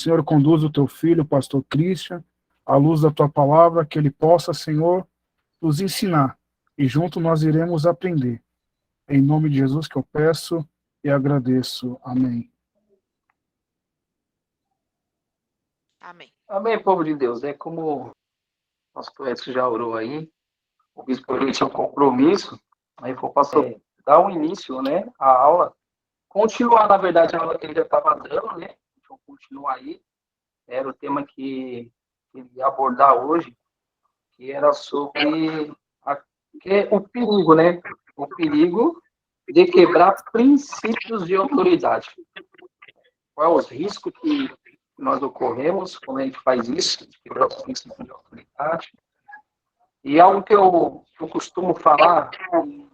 Senhor, conduz o teu filho, o pastor Christian, à luz da tua palavra, que ele possa, Senhor, nos ensinar. E junto nós iremos aprender. Em nome de Jesus que eu peço e agradeço. Amém. Amém. Amém, povo de Deus. É como o pastor Edson já orou aí, o bispo ele tinha um compromisso, aí foi o pastor dar um início, né, à aula, continuar, na verdade, a aula que ele já estava dando, né, então continuar aí, era o tema que ele ia abordar hoje, que era sobre o perigo, né, o perigo de quebrar princípios de autoridade. Quais os riscos que nós ocorremos quando a gente faz isso, de quebrar os princípios de autoridade. E algo que eu costumo falar em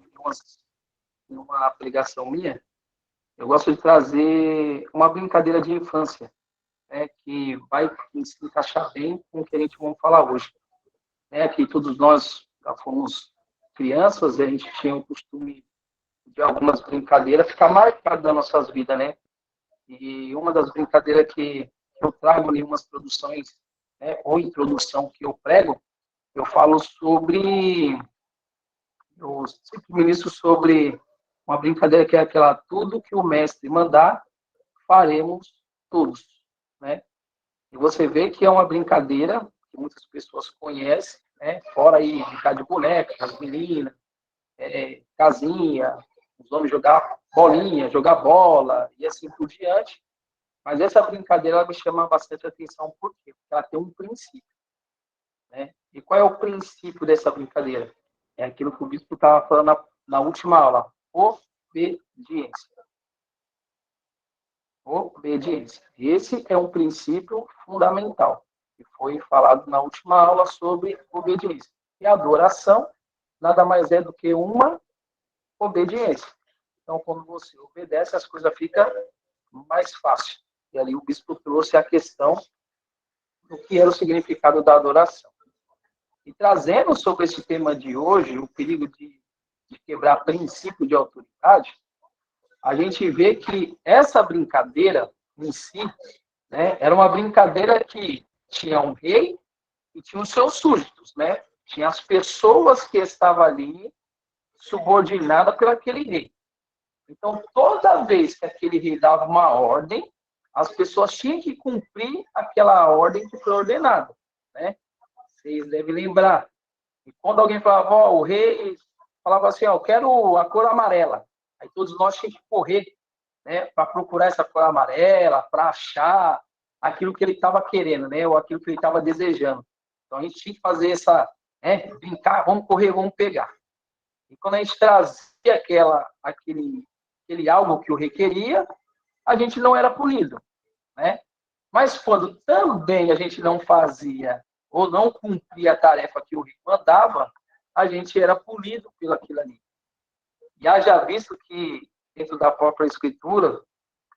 uma pregação minha, eu gosto de trazer uma brincadeira de infância, né, que vai se encaixar bem com o que a gente vai falar hoje. Que todos nós já fomos crianças e a gente tinha o costume de algumas brincadeiras ficar marcado nas nossas vidas, né? E uma das brincadeiras que eu trago em umas produções, né, ou introdução que eu prego, eu falo sobre, eu sempre ministro sobre uma brincadeira que é aquela, tudo que o mestre mandar, faremos todos, né? E você vê que é uma brincadeira que muitas pessoas conhecem, né? Fora aí, brincar de boneca, as meninas, casinha, os homens jogar bolinha, jogar bola, e assim por diante. Mas essa brincadeira ela me chama bastante atenção, por quê? Porque ela tem um princípio, né? E qual é o princípio dessa brincadeira? É aquilo que o bispo estava falando na última aula, obediência. Obediência. Esse é um princípio fundamental, que foi falado na última aula sobre obediência. E a adoração nada mais é do que uma obediência. Então, quando você obedece, as coisas ficam mais fáceis. E ali o bispo trouxe a questão do que era o significado da adoração. E trazendo sobre esse tema de hoje, o perigo de quebrar princípio de autoridade, a gente vê que essa brincadeira em si, né, era uma brincadeira que tinha um rei e tinha os seus súditos, né? Tinha as pessoas que estavam ali subordinadas por aquele rei. Então, toda vez que aquele rei dava uma ordem, as pessoas tinham que cumprir aquela ordem que foi ordenada, né? Vocês devem lembrar. E quando alguém falava, o rei falava assim, eu quero a cor amarela. Aí todos nós tínhamos que correr, né, para procurar essa cor amarela, para achar aquilo que ele estava querendo, né, ou aquilo que ele estava desejando. Então a gente tinha que fazer essa, né, brincar, vamos correr, vamos pegar. E quando a gente trazia aquele algo que o rei queria, a gente não era punido, né? Mas quando também a gente não fazia ou não cumpria a tarefa que o rei mandava, a gente era punido pelo aquilo ali. E haja visto que, dentro da própria Escritura,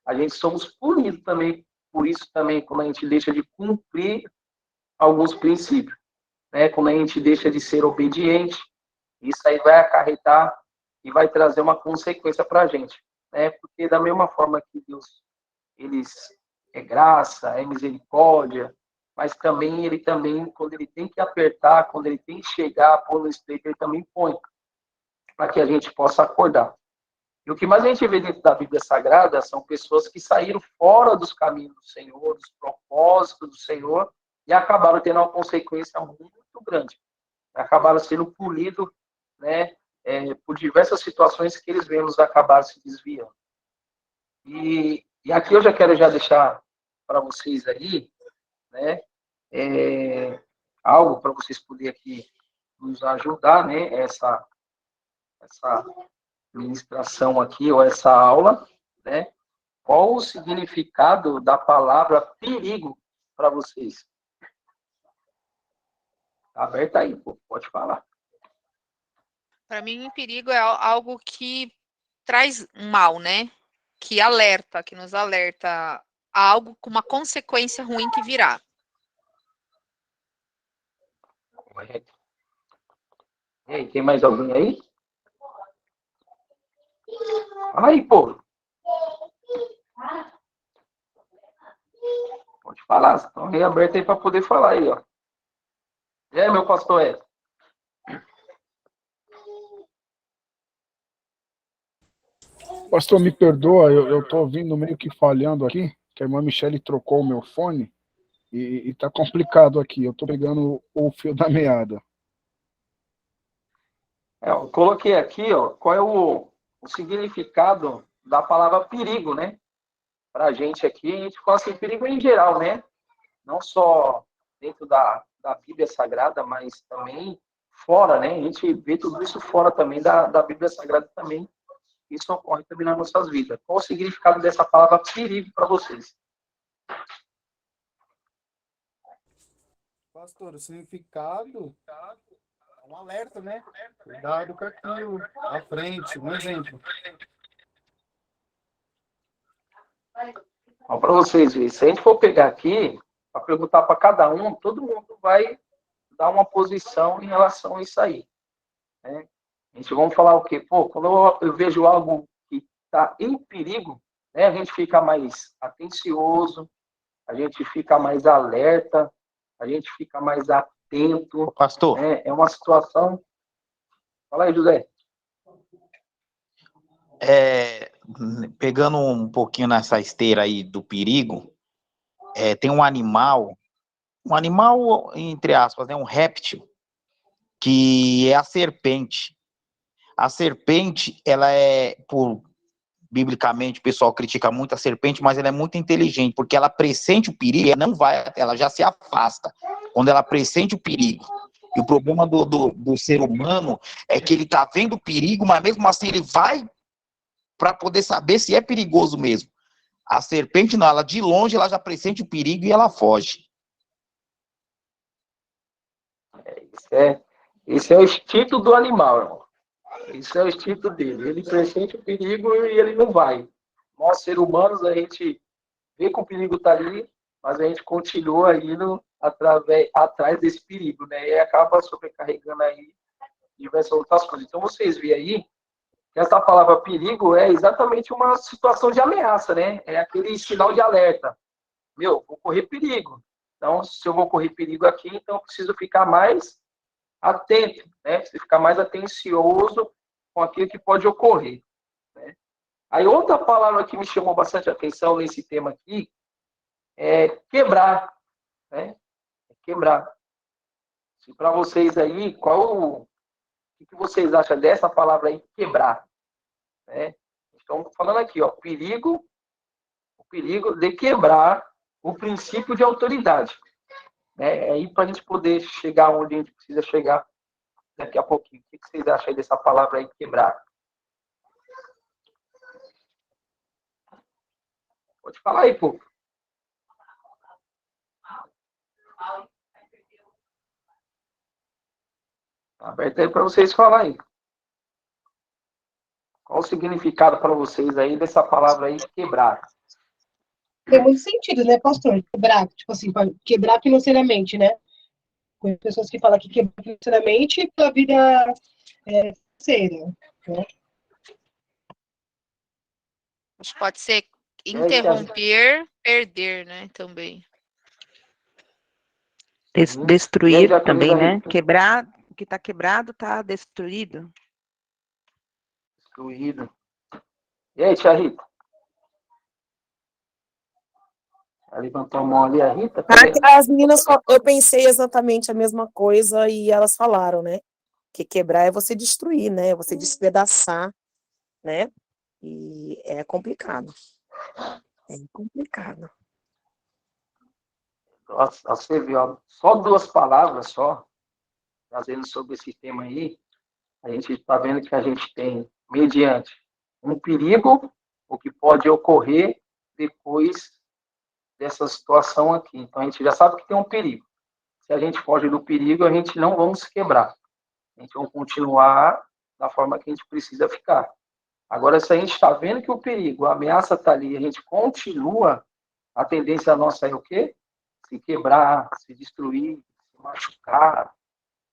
a gente somos punidos também, por isso também, quando a gente deixa de cumprir alguns princípios, né? Quando a gente deixa de ser obediente, isso aí vai acarretar e vai trazer uma consequência para a gente, né? Porque da mesma forma que Deus, ele é graça, é misericórdia, mas também ele também, quando ele tem que apertar, quando ele tem que chegar, pôr no estreito, ele também põe, para que a gente possa acordar. E o que mais a gente vê dentro da Bíblia Sagrada são pessoas que saíram fora dos caminhos do Senhor, dos propósitos do Senhor, e acabaram tendo uma consequência muito grande. Acabaram sendo punidos, né, por diversas situações que eles mesmos acabaram se desviando. E aqui eu já quero deixar para vocês aí, né, algo para vocês poderem aqui nos ajudar, né, essa ministração aqui, ou essa aula, né, qual o significado da palavra perigo para vocês? Tá aberto aí, pô, pode falar. Para mim, perigo é algo que traz mal, né? Que alerta, que nos alerta a algo com uma consequência ruim que virá. Correto. E aí, tem mais alguém aí? Aí, pô. Pode falar. Estão reabertos aí para poder falar aí, ó. E aí, meu pastor Ed? Pastor, me perdoa, eu tô ouvindo meio que falhando aqui, que a irmã Michele trocou o meu fone e tá complicado aqui. Eu tô pegando o fio da meada. Eu coloquei aqui, ó, qual é o significado da palavra perigo, né? Para a gente aqui, a gente fala assim, perigo em geral, né? Não só dentro da Bíblia Sagrada, mas também fora, né? A gente vê tudo isso fora também da Bíblia Sagrada também. Isso ocorre também nas nossas vidas. Qual o significado dessa palavra perigo para vocês? Pastor, o significado é um alerta, né? Cuidado com aquilo à frente, um exemplo. Para vocês verem, se a gente for pegar aqui, para perguntar para cada um, todo mundo vai dar uma posição em relação a isso aí. Né? A gente vamos falar o quê? Pô, quando eu vejo algo que está em perigo, né, a gente fica mais atencioso, a gente fica mais alerta, a gente fica mais atento. Pastor, Né? É uma situação. Fala aí, José. pegando um pouquinho nessa esteira aí do perigo, tem um animal, entre aspas, né, um réptil, que é a serpente. A serpente, ela biblicamente, o pessoal critica muito a serpente, mas ela é muito inteligente, porque ela pressente o perigo, ela não vai, ela já se afasta, quando ela pressente o perigo. E o problema do ser humano é que ele tá vendo o perigo, mas mesmo assim ele vai para poder saber se é perigoso mesmo. A serpente não, ela de longe ela já pressente o perigo e ela foge. Esse é o instinto do animal, irmão. Isso é o instinto dele. Ele pressente o perigo e ele não vai. Nós, seres humanos, a gente vê que o perigo está ali, mas a gente continua indo atrás desse perigo, né? E acaba sobrecarregando aí diversas outras coisas. Então, vocês veem aí que essa palavra perigo é exatamente uma situação de ameaça, né? É aquele sinal de alerta. Meu, vou correr perigo. Então, se eu vou correr perigo aqui, então eu preciso ficar mais atento, né? Preciso ficar mais atencioso com aquilo que pode ocorrer. Né? Aí, outra palavra que me chamou bastante atenção nesse tema aqui é quebrar. Né? Quebrar. Se para vocês aí, o que vocês acham dessa palavra aí, quebrar? Né? Estamos falando aqui, ó, o perigo de quebrar o princípio de autoridade. Né? É aí para a gente poder chegar onde a gente precisa chegar daqui a pouquinho. O que vocês acham aí dessa palavra aí, quebrar? Pode falar aí, pô. Aberto aí para vocês falarem. Qual o significado para vocês aí dessa palavra aí, quebrar? Tem muito sentido, né, pastor? Quebrar, tipo assim, quebrar financeiramente, né? Com pessoas que falam que quebrar financeiramente pela vida financeira. Né? Acho que pode ser interromper, perder, né? Também. Destruir também, né? Quebrar, o que está quebrado está destruído. Destruído. E aí, tia Rita? Ela levantou a mão ali, a Rita? As meninas, eu pensei exatamente a mesma coisa e elas falaram, né? Que quebrar é você destruir, né? Você despedaçar, né? E é complicado. É complicado. Nossa, você viu, ó, só 2 palavras só, trazendo sobre esse tema aí, a gente está vendo que a gente tem, mediante um perigo, o que pode ocorrer depois dessa situação aqui. Então, a gente já sabe que tem um perigo. Se a gente foge do perigo, a gente não vamos se quebrar. A gente vai continuar da forma que a gente precisa ficar. Agora, se a gente está vendo que o perigo, a ameaça está ali, a gente continua, a tendência nossa é o quê? Se quebrar, se destruir, se machucar.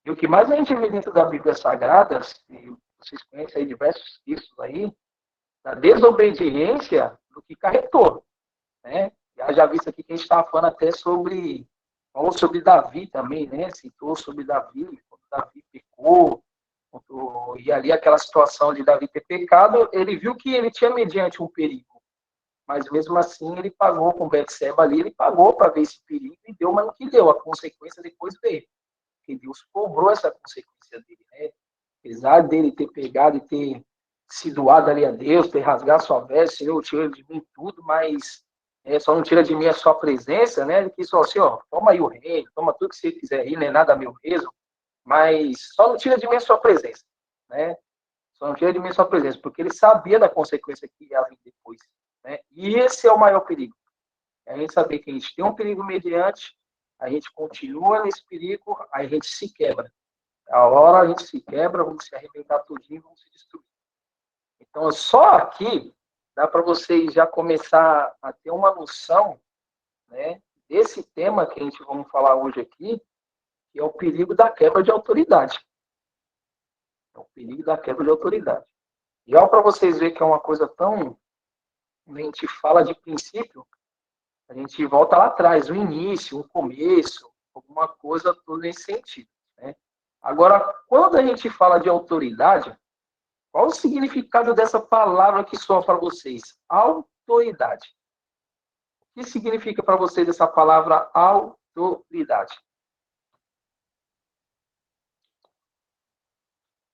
E o que mais a gente vê dentro da Bíblia Sagrada, se vocês conhecem aí diversos textos aí, da desobediência do que carregou. Né? Já visto aqui que a gente estava falando até falou sobre Davi também, né? Citou sobre Davi, quando Davi pecou, e ali aquela situação de Davi ter pecado, ele viu que ele tinha mediante um perigo, mas mesmo assim ele pagou com Betseba ali, ele pagou para ver esse perigo e deu, mas não que deu, a consequência depois veio, porque Deus cobrou essa consequência dele, né? Apesar dele ter pegado e ter se doado ali a Deus, ter rasgado sua veste, Senhor, tira de mim tudo, mas só não tira de mim a sua presença, né? Ele quis falar assim, ó, toma aí o reino, toma tudo que você quiser aí, não é nada meu mesmo, mas só não tira de mim a sua presença, né? Só não tira de mim a sua presença, porque ele sabia da consequência que ia vir depois, né? E esse é o maior perigo. É a gente saber que a gente tem um perigo mediante, a gente continua nesse perigo, aí a gente se quebra. A hora a gente se quebra, vamos se arrebentar tudinho, vamos se destruir. Então, só aqui dá para vocês já começar a ter uma noção, né, desse tema que a gente vamos falar hoje aqui, que é o perigo da quebra de autoridade. É o perigo da quebra de autoridade. E olha para vocês verem que é uma coisa tão... Quando a gente fala de princípio, a gente volta lá atrás, o início, o começo, alguma coisa tudo nesse sentido, né? Agora, quando a gente fala de autoridade, qual o significado dessa palavra que soa para vocês? Autoridade. O que significa para vocês essa palavra autoridade?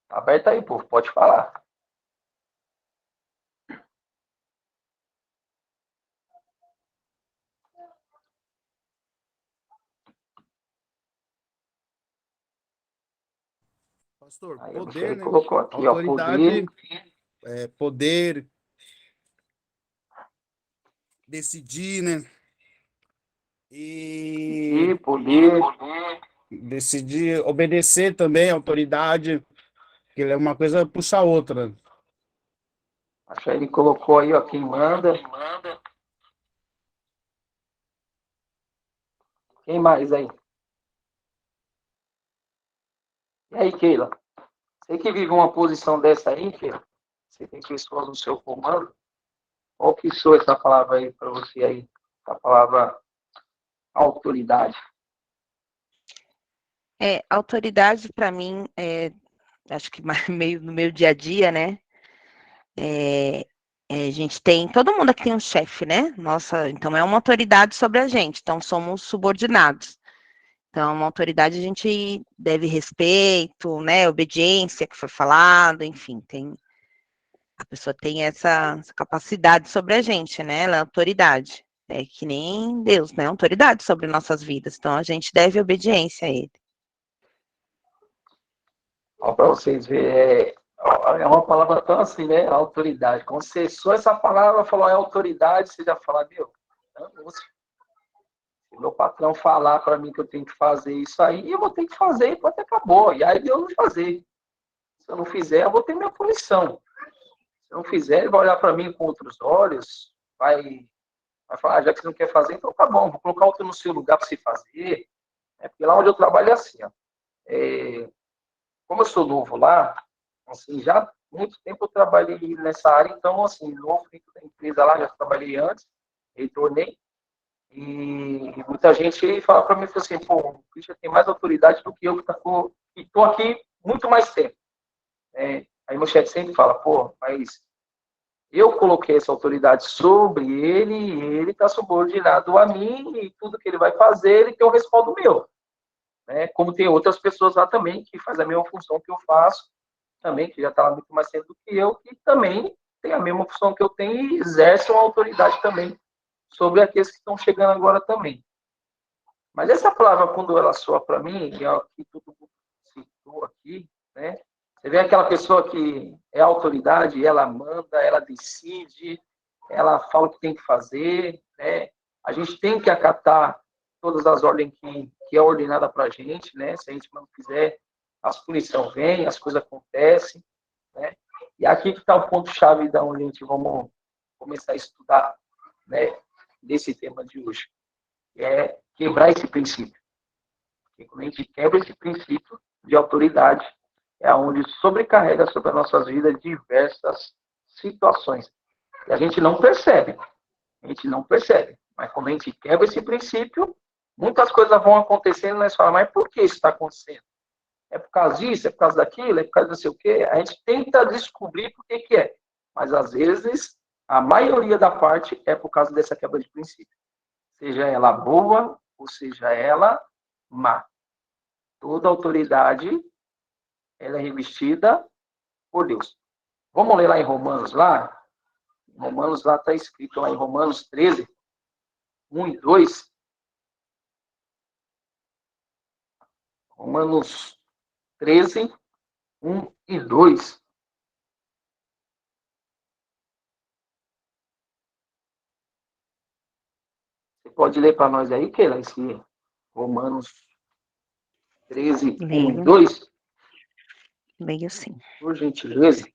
Aberta aí, povo, pode falar. Pastor, Aí, poder, né? colocou aqui, Autoridade, ó, poder, decidir, né? E poder. decidir, obedecer também a autoridade, que é uma coisa puxa a outra. Acho que ele colocou aí, ó, quem manda. Quem mais aí? E aí, Keila? Você que vive uma posição dessa aí, Keila? Você tem pessoas no seu comando? Qual que soa essa palavra aí para você aí? Essa palavra autoridade. Autoridade para mim, acho que meio no meu dia a dia, né? A gente tem, todo mundo aqui tem um chefe, né? Nossa, então é uma autoridade sobre a gente, então somos subordinados. Então, uma autoridade a gente deve respeito, né? Obediência, que foi falado, enfim, a pessoa tem essa capacidade sobre a gente, né? Ela é autoridade. É que nem Deus, né? Autoridade sobre nossas vidas. Então, a gente deve obediência a Ele. Para vocês verem, é uma palavra tão assim, né? Autoridade. Quando você soa essa palavra, falou é autoridade, você já fala, meu, se meu patrão falar para mim que eu tenho que fazer isso aí, eu vou ter que fazer e pronto, acabou. E aí eu não fazer. Se eu não fizer, eu vou ter minha punição. Se eu não fizer, ele vai olhar para mim com outros olhos, vai falar, já que você não quer fazer, então tá bom, vou colocar outro no seu lugar para você fazer. Porque lá onde eu trabalho é assim, ó. Como eu sou novo lá, assim, já há muito tempo eu trabalhei nessa área, então, assim, novo dentro da empresa lá, já trabalhei antes, retornei, e muita gente fala para mim assim, pô, o Christian tem mais autoridade do que eu que estou aqui muito mais tempo. Aí meu chefe sempre fala, pô, mas eu coloquei essa autoridade sobre ele e ele está subordinado a mim e tudo que ele vai fazer, ele tem um respaldo meu. Né? Como tem outras pessoas lá também que fazem a mesma função que eu faço, também, que já está lá muito mais tempo do que eu, que também tem a mesma função que eu tenho e exercem uma autoridade também sobre aqueles que estão chegando agora também. Mas essa palavra, quando ela soa para mim, é o que todo mundo citou aqui, né? Você vê aquela pessoa que é autoridade, ela manda, ela decide, ela fala o que tem que fazer, né? A gente tem que acatar todas as ordens que é ordenada para a gente, né? Se a gente não fizer, as punições vêm, as coisas acontecem, né? E aqui que está o ponto-chave da onde a gente vamos começar a estudar, né? Desse tema de hoje. É quebrar esse princípio. Porque quando a gente quebra esse princípio de autoridade, é onde sobrecarrega sobre as nossas vidas diversas situações. E a gente não percebe. A gente não percebe. Mas quando a gente quebra esse princípio, muitas coisas vão acontecendo e nós falamos, mas por que isso está acontecendo? É por causa disso? É por causa daquilo? É por causa de não sei o quê? A gente tenta descobrir por que é. Mas, às vezes, a maioria da parte é por causa dessa quebra de princípio. Seja ela boa ou seja ela má. Toda autoridade ela é revestida por Deus. Vamos ler lá em Romanos, lá? Romanos, lá está escrito, lá em Romanos 13, 1 e 2. Romanos 13, 1 e 2. Você pode ler para nós aí, Keila, esse Romanos 13, 1 e Leio. 2? Leio sim. Por gentileza.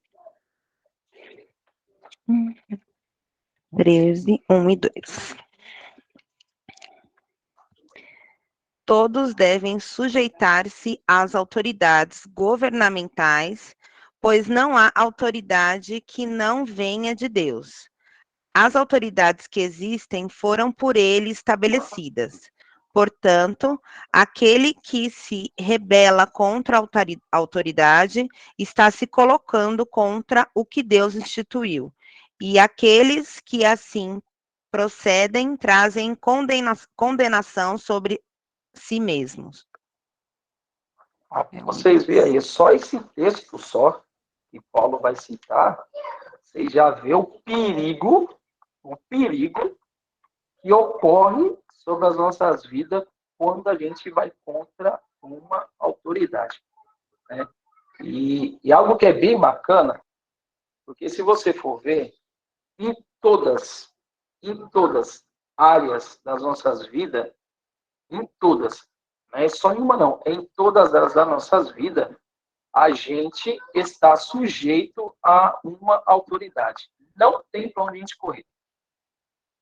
13, 1 e 2. Todos devem sujeitar-se às autoridades governamentais, pois não há autoridade que não venha de Deus. As autoridades que existem foram por ele estabelecidas. Portanto, aquele que se rebela contra a autoridade está se colocando contra o que Deus instituiu. E aqueles que assim procedem trazem condenação sobre si mesmos. Vocês veem aí, só esse texto só, que Paulo vai citar, vocês já vê o perigo que ocorre sobre as nossas vidas quando a gente vai contra uma autoridade. Né? E algo que é bem bacana, porque se você for ver, em todas áreas das nossas vidas, em todas, não é só em uma não, em todas as das nossas vidas, a gente está sujeito a uma autoridade. Não tem para onde a gente correr.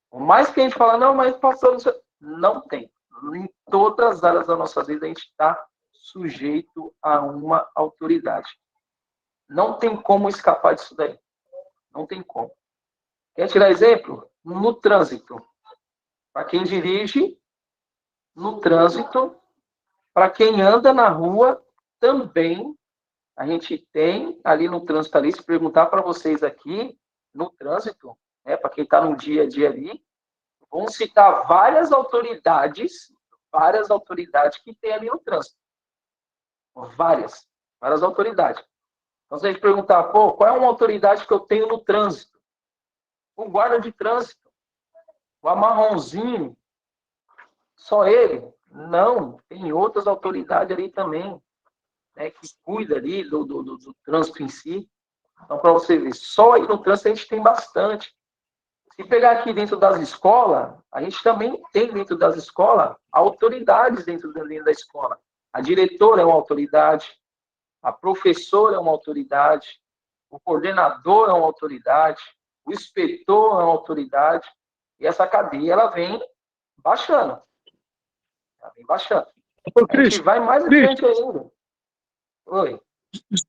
Por mais que a gente fala, não, mas pastor, não tem. Em todas as áreas da nossa vida, a gente está sujeito a uma autoridade. Não tem como escapar disso daí. Não tem como. Quer tirar exemplo? No trânsito. Para quem dirige, no trânsito, para quem anda na rua, também a gente tem ali no trânsito ali, se perguntar para vocês aqui, no trânsito, né, para quem está no dia a dia ali, vão citar várias autoridades que tem ali no trânsito. Várias autoridades. Então, se a gente perguntar, pô, qual é uma autoridade que eu tenho no trânsito? O guarda de trânsito, o amarronzinho, só ele? Não, tem outras autoridades ali também, né, que cuida ali do trânsito em si. Então, para você ver, só aí no trânsito a gente tem bastante. Se pegar aqui dentro das escolas, a gente também tem dentro das escolas autoridades dentro da escola. A diretora é uma autoridade, a professora é uma autoridade, o coordenador é uma autoridade, o inspetor é uma autoridade, e essa cadeia ela vem baixando. Ela vem baixando. A gente vai mais adiante ainda. Oi.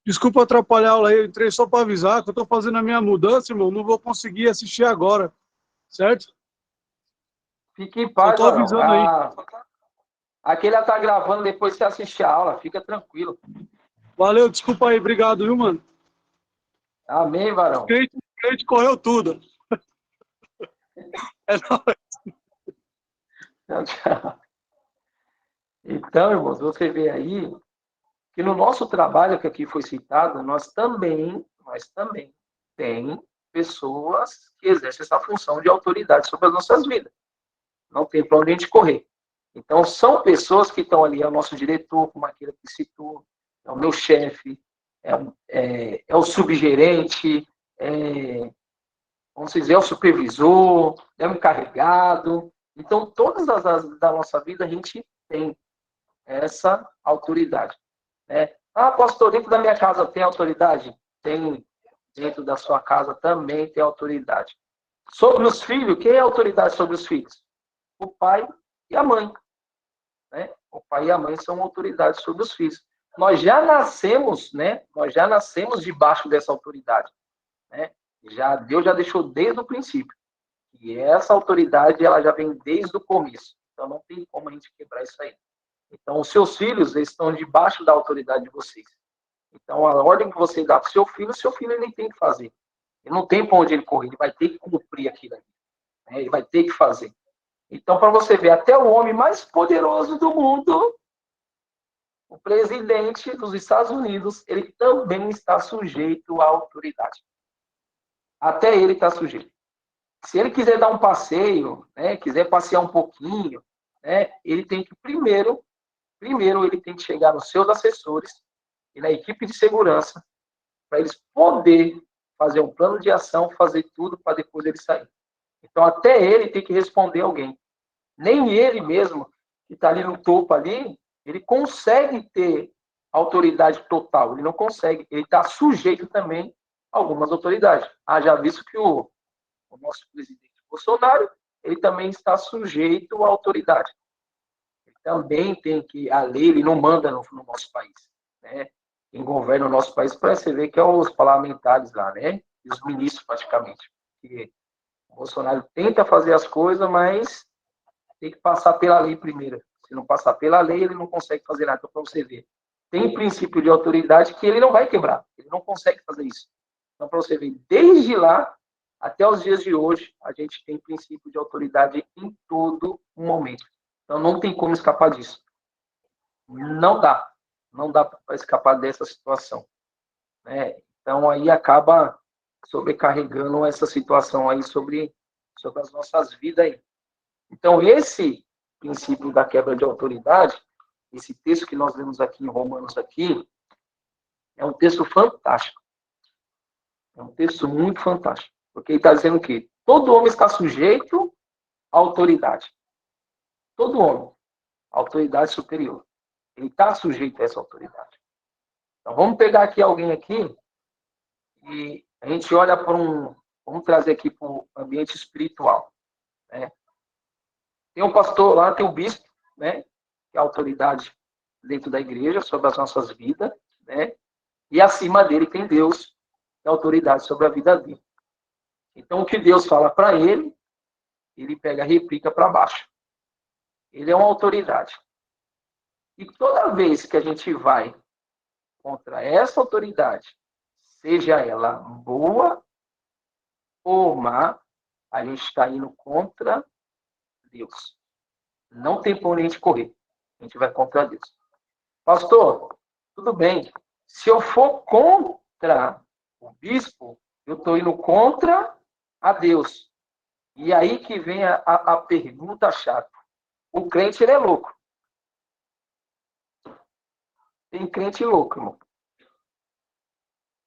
Desculpa atrapalhar a aula aí, eu entrei só para avisar que eu estou fazendo a minha mudança, irmão, não vou conseguir assistir agora, certo? Fique em paz, tô avisando aí. Aqui ele tá gravando, depois você assiste a aula, fica tranquilo. Valeu, desculpa aí, obrigado, viu, mano? Amém, varão. O crente correu tudo. É nóis. Tchau. Então, irmãos, você vê aí que no nosso trabalho que aqui foi citado, nós também tem pessoas que exercem essa função de autoridade sobre as nossas vidas. Não tem para onde a gente correr. Então, são pessoas que estão ali, é o nosso diretor, como aquele que citou, é o meu chefe, é o subgerente, vamos dizer, é o supervisor, é o encarregado. Então, todas as áreas da nossa vida, a gente tem essa autoridade. Né? Ah, pastor, dentro da minha casa tem autoridade? Tem. Dentro da sua casa também tem autoridade. Sobre os filhos, quem é a autoridade sobre os filhos? O pai e a mãe. Né? O pai e a mãe são autoridades sobre os filhos. Nós já nascemos, né? Nós já nascemos debaixo dessa autoridade. Né? Deus já deixou desde o princípio. E essa autoridade, ela já vem desde o começo. Então, não tem como a gente quebrar isso aí. Então, os seus filhos, eles estão debaixo da autoridade de vocês. Então, a ordem que você dá para o seu filho ele tem que fazer. Ele não tem para onde ele correr, ele vai ter que cumprir aquilo ali. Né? Ele vai ter que fazer. Então, para você ver, até o homem mais poderoso do mundo, o presidente dos Estados Unidos, ele também está sujeito à autoridade. Até ele está sujeito. Se ele quiser dar um passeio, né, quiser passear um pouquinho, né, ele tem que primeiro ele tem que chegar nos seus assessores e na equipe de segurança para eles poderem fazer um plano de ação, fazer tudo para depois ele sair. Então, até ele tem que responder alguém. Nem ele mesmo, que está ali no topo ali, ele consegue ter autoridade total. Ele não consegue. Ele está sujeito também a algumas autoridades. Já visto que o nosso presidente Bolsonaro, ele também está sujeito à autoridade. Ele também tem que, a lei, ele não manda no nosso país, né? Quem governa o nosso país, para você ver que é os parlamentares lá, né? E os ministros, praticamente. Porque o Bolsonaro tenta fazer as coisas, mas tem que passar pela lei primeiro. Se não passar pela lei, ele não consegue fazer nada. Então, para você ver, tem princípio de autoridade que ele não vai quebrar. Ele não consegue fazer isso. Então, para você ver, desde lá até os dias de hoje, a gente tem princípio de autoridade em todo momento. Então, não tem como escapar disso. Não dá. Não dá para escapar dessa situação. Né? Então, aí acaba sobrecarregando essa situação aí sobre as nossas vidas aí. Então, esse princípio da quebra de autoridade, esse texto que nós lemos aqui em Romanos aqui, é um texto fantástico. É um texto muito fantástico. Porque ele está dizendo o quê? Todo homem está sujeito à autoridade. Todo homem. Autoridade superior. Ele está sujeito a essa autoridade. Então, vamos pegar aqui alguém aqui e a gente olha para vamos trazer aqui para o ambiente espiritual. Né? Tem um pastor lá, tem um bispo, né? Que é a autoridade dentro da igreja sobre as nossas vidas, né? E acima dele tem Deus, que é a autoridade sobre a vida dele. Então, o que Deus fala para ele, ele pega e replica para baixo. Ele é uma autoridade. E toda vez que a gente vai contra essa autoridade, seja ela boa ou má, a gente está indo contra Deus. Não tem por onde a gente correr. A gente vai contra Deus. Pastor, tudo bem. Se eu for contra o bispo, eu estou indo contra a Deus. E aí que vem a pergunta chata. O crente, ele é louco. Tem crente louco, irmão.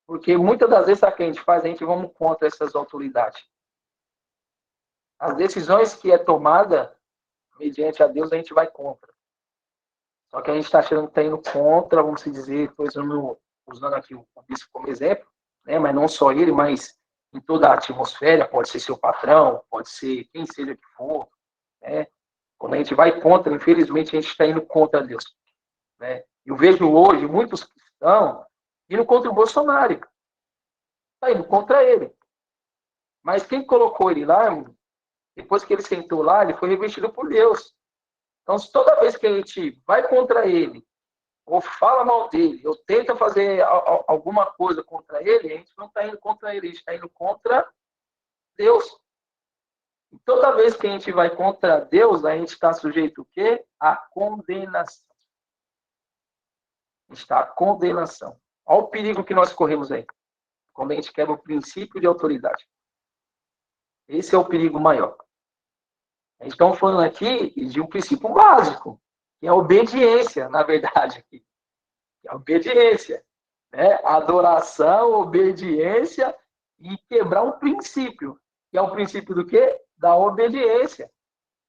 Porque muitas das vezes, sabe o que a gente faz? A gente vamos contra essas autoridades. As decisões que é tomada mediante a Deus, a gente vai contra. Só que a gente está achando que está indo contra, vamos dizer, usando aqui o bispo como exemplo, né? Mas não só ele, mas em toda a atmosfera, pode ser seu patrão, pode ser quem seja que for, né? Quando a gente vai contra, infelizmente, a gente está indo contra Deus. Né? Eu vejo hoje muitos cristãos indo contra o Bolsonaro. Está indo contra ele. Mas quem colocou ele lá, depois que ele sentou lá, ele foi revestido por Deus. Então, se toda vez que a gente vai contra ele, ou fala mal dele, ou tenta fazer alguma coisa contra ele, a gente não está indo contra ele, a gente está indo contra Deus. E toda vez que a gente vai contra Deus, a gente está sujeito o quê? À condenação. A gente está à condenação. Olha o perigo que nós corremos aí. Quando a gente quebra o princípio de autoridade. Esse é o perigo maior. A gente está falando aqui de um princípio básico, que é a obediência, na verdade. Aqui. Que é a obediência. Né? Adoração, obediência e quebrar um princípio. Que é o princípio do quê? Da obediência.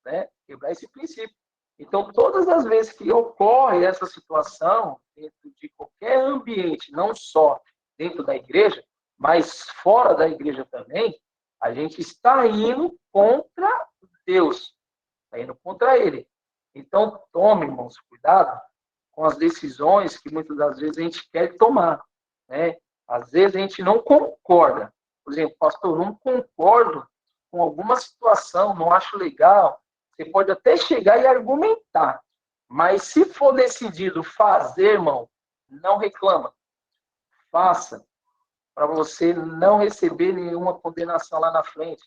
Né? Quebrar esse princípio. Então, todas as vezes que ocorre essa situação, dentro de qualquer ambiente, não só dentro da igreja, mas fora da igreja também, a gente está indo contra Deus. Está indo contra Ele. Então, tome, irmãos, cuidado com as decisões que muitas das vezes a gente quer tomar. Né? Às vezes a gente não concorda. Por exemplo, pastor, eu não concordo com alguma situação, não acho legal, você pode até chegar e argumentar. Mas se for decidido fazer, irmão, não reclama. Faça, para você não receber nenhuma condenação lá na frente.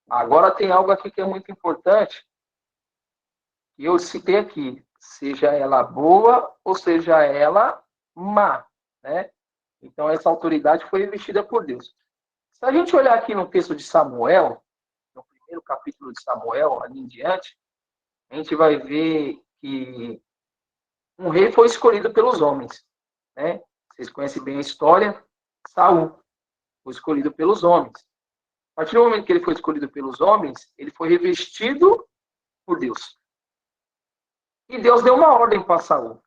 Agora tem algo aqui que é muito importante, que eu citei aqui, seja ela boa ou seja ela má, né? Então essa autoridade foi investida por Deus. Se a gente olhar aqui no texto de Samuel, no primeiro capítulo de Samuel, ali em diante, a gente vai ver que um rei foi escolhido pelos homens, né? Vocês conhecem bem a história, Saul foi escolhido pelos homens. A partir do momento que ele foi escolhido pelos homens, ele foi revestido por Deus. E Deus deu uma ordem para Saul.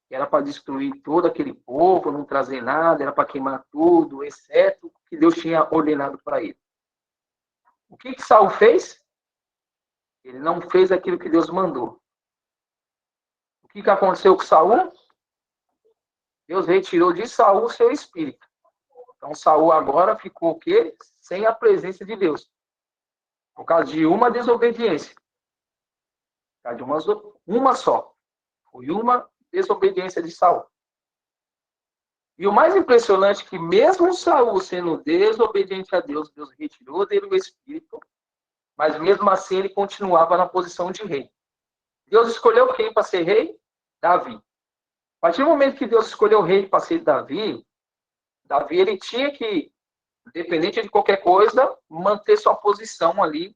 Era para destruir todo aquele povo, não trazer nada, era para queimar tudo, exceto o que Deus tinha ordenado para ele. O que Saul fez? Ele não fez aquilo que Deus mandou. O que aconteceu com Saul? Deus retirou de Saul o seu espírito. Então Saul agora ficou o quê? Sem a presença de Deus. Por causa de uma desobediência. Por causa de uma só. Foi uma desobediência de Saul. E o mais impressionante é que mesmo Saul sendo desobediente a Deus, Deus retirou dele o espírito, mas mesmo assim ele continuava na posição de rei. Deus escolheu quem para ser rei? Davi. A partir do momento que Deus escolheu o rei para ser Davi, Davi ele tinha que, independente de qualquer coisa, manter sua posição ali,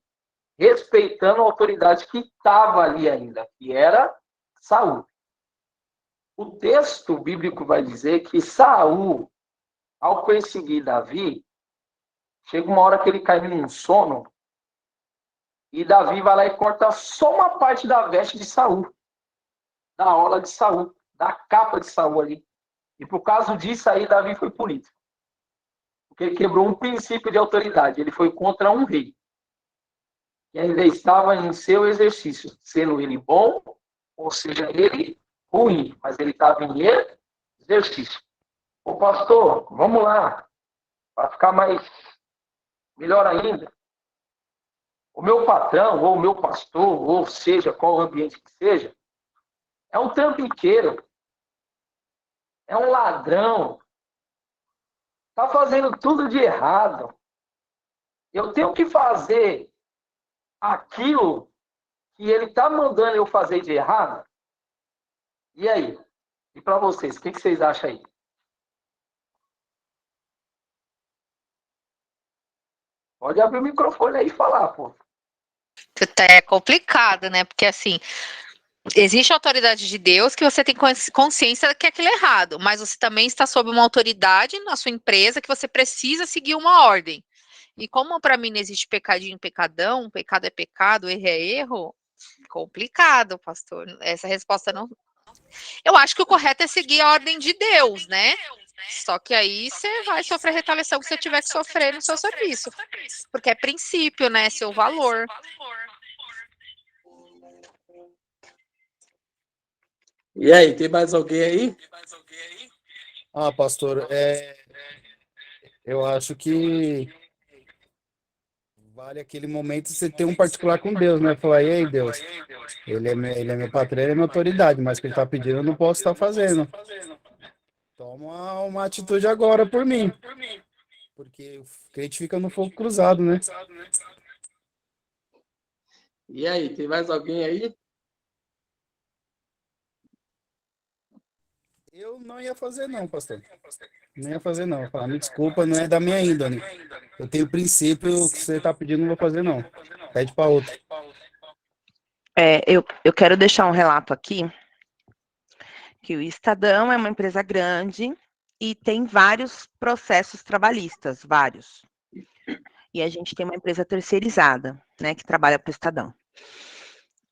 respeitando a autoridade que estava ali ainda, que era Saul. O texto bíblico vai dizer que Saul, ao perseguir Davi, chega uma hora que ele cai num sono, e Davi vai lá e corta só uma parte da veste de Saul, da orla de Saul, da capa de Saul ali. E por causa disso aí, Davi foi punido. Porque ele quebrou um princípio de autoridade. Ele foi contra um rei. Que ainda estava em seu exercício, sendo ele bom, ou seja, ele ruim, mas ele estava em exercício. Ô pastor, vamos lá, para ficar melhor ainda. O meu patrão, ou o meu pastor, ou seja, qual o ambiente que seja, é um trambiqueiro, é um ladrão, está fazendo tudo de errado. Eu tenho que fazer aquilo que ele está mandando eu fazer de errado? E aí? E para vocês, o que vocês acham aí? Pode abrir o microfone aí e falar, pô. É complicado, né? Porque assim, existe a autoridade de Deus que você tem consciência que aquilo é errado, mas você também está sob uma autoridade na sua empresa que você precisa seguir uma ordem. E como para mim não existe pecadinho, pecadão, pecado é pecado, erro é erro, complicado, pastor. Essa resposta não. Eu acho que o correto é seguir a ordem de Deus, né? Só que aí você vai sofrer retaliação que você tiver que sofrer no seu serviço. Porque é princípio, né? Seu valor. E aí, tem mais alguém aí? Ah, pastor, eu acho que vale aquele momento você ter um particular com Deus, né? Falar, e aí, Deus, ele é meu patrão, ele é minha autoridade, mas o que ele está pedindo eu não posso estar fazendo. Toma uma atitude agora por mim. Porque o crente fica no fogo cruzado, né? E aí, tem mais alguém aí? Eu não ia fazer não, pastor. Não ia fazer não. Falar, me desculpa, não é da minha índole. Eu tenho princípio, o que você está pedindo, não vou fazer não. Pede para outro. Eu quero deixar um relato aqui, que o Estadão é uma empresa grande e tem vários processos trabalhistas, vários. E a gente tem uma empresa terceirizada, né, que trabalha para o Estadão.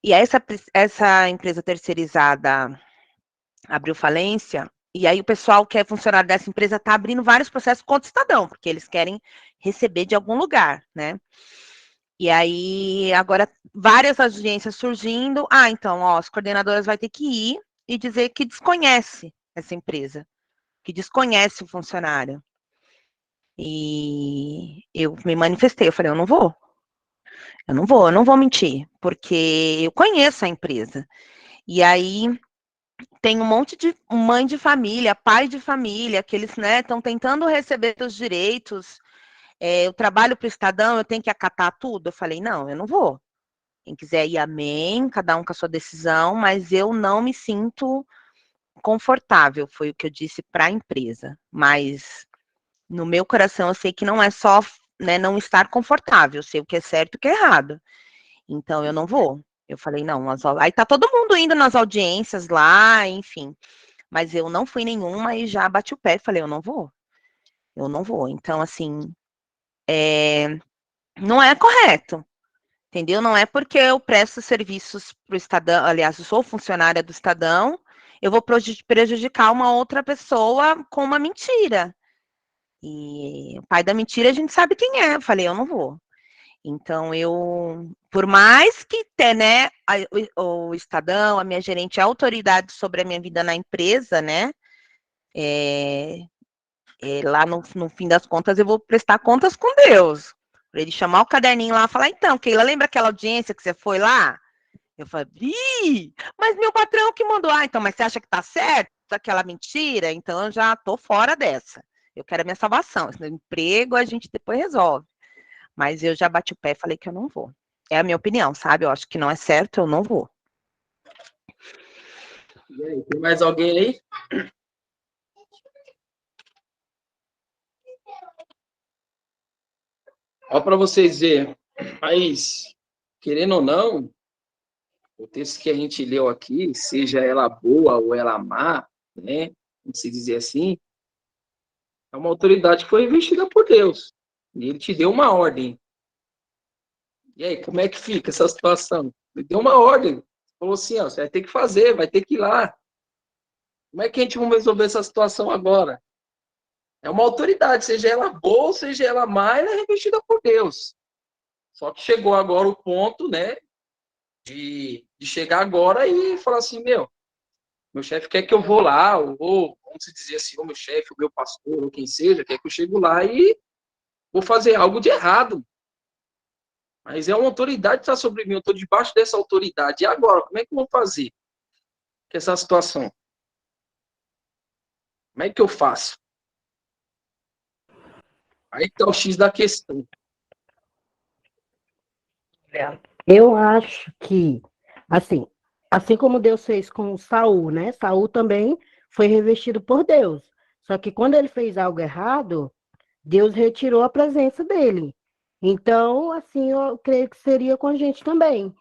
E essa empresa terceirizada abriu falência, e aí o pessoal que é funcionário dessa empresa está abrindo vários processos contra o Estadão, porque eles querem receber de algum lugar, né? E aí, agora, várias audiências surgindo. Ah, então, ó, as coordenadoras vão ter que ir e dizer que desconhece essa empresa, que desconhece o funcionário. E eu me manifestei, eu falei, eu não vou mentir, porque eu conheço a empresa. E aí tem um monte de mãe de família, pai de família, que eles, né, estão tentando receber os direitos. Eu trabalho para o Estadão, eu tenho que acatar tudo. Eu falei, não, eu não vou. Quem quiser ir, amém, cada um com a sua decisão, mas eu não me sinto confortável, foi o que eu disse para a empresa. Mas no meu coração eu sei que não é só, né, não estar confortável, eu sei o que é certo e o que é errado. Então eu não vou. Eu falei, não, aí tá todo mundo indo nas audiências lá, enfim. Mas eu não fui nenhuma e já bati o pé e falei, eu não vou. Eu não vou. Então, assim, não é correto. Entendeu? Não é porque eu presto serviços para o Estadão, aliás, eu sou funcionária do Estadão, eu vou prejudicar uma outra pessoa com uma mentira. E o pai da mentira a gente sabe quem é. Eu falei, eu não vou. Então, por mais que tenha, né, o Estadão, a minha gerente, a autoridade sobre a minha vida na empresa, né, lá no fim das contas eu vou prestar contas com Deus. Para ele chamar o caderninho lá e falar, então, Keila, lembra aquela audiência que você foi lá? Eu falei, mas meu patrão que mandou. Então, mas você acha que tá certo aquela mentira? Então, eu já tô fora dessa. Eu quero a minha salvação. Esse emprego a gente depois resolve. Mas eu já bati o pé e falei que eu não vou. É a minha opinião, sabe? Eu acho que não é certo, eu não vou. E aí, tem mais alguém aí? Olha para vocês verem. Mas, querendo ou não, o texto que a gente leu aqui, seja ela boa ou ela má, né? Vamos se dizer assim, é uma autoridade que foi investida por Deus. E ele te deu uma ordem. E aí, como é que fica essa situação? Ele deu uma ordem. Falou assim, ó, você vai ter que fazer, vai ter que ir lá. Como é que a gente vai resolver essa situação agora? É uma autoridade, seja ela boa, seja ela má, ela é revestida por Deus. Só que chegou agora o ponto, né, de chegar agora e falar assim, meu chefe quer que eu vou lá, ou vamos dizer assim, o meu chefe, o meu pastor, ou quem seja, quer que eu chego lá e vou fazer algo de errado. Mas é uma autoridade que está sobre mim, eu estou debaixo dessa autoridade. E agora, como é que eu vou fazer com essa situação? Como é que eu faço? Aí está o X da questão. Eu acho que, assim como Deus fez com Saul, né? Saul também foi revestido por Deus. Só que quando ele fez algo errado, Deus retirou a presença dele. Então, assim, eu creio que seria com a gente também.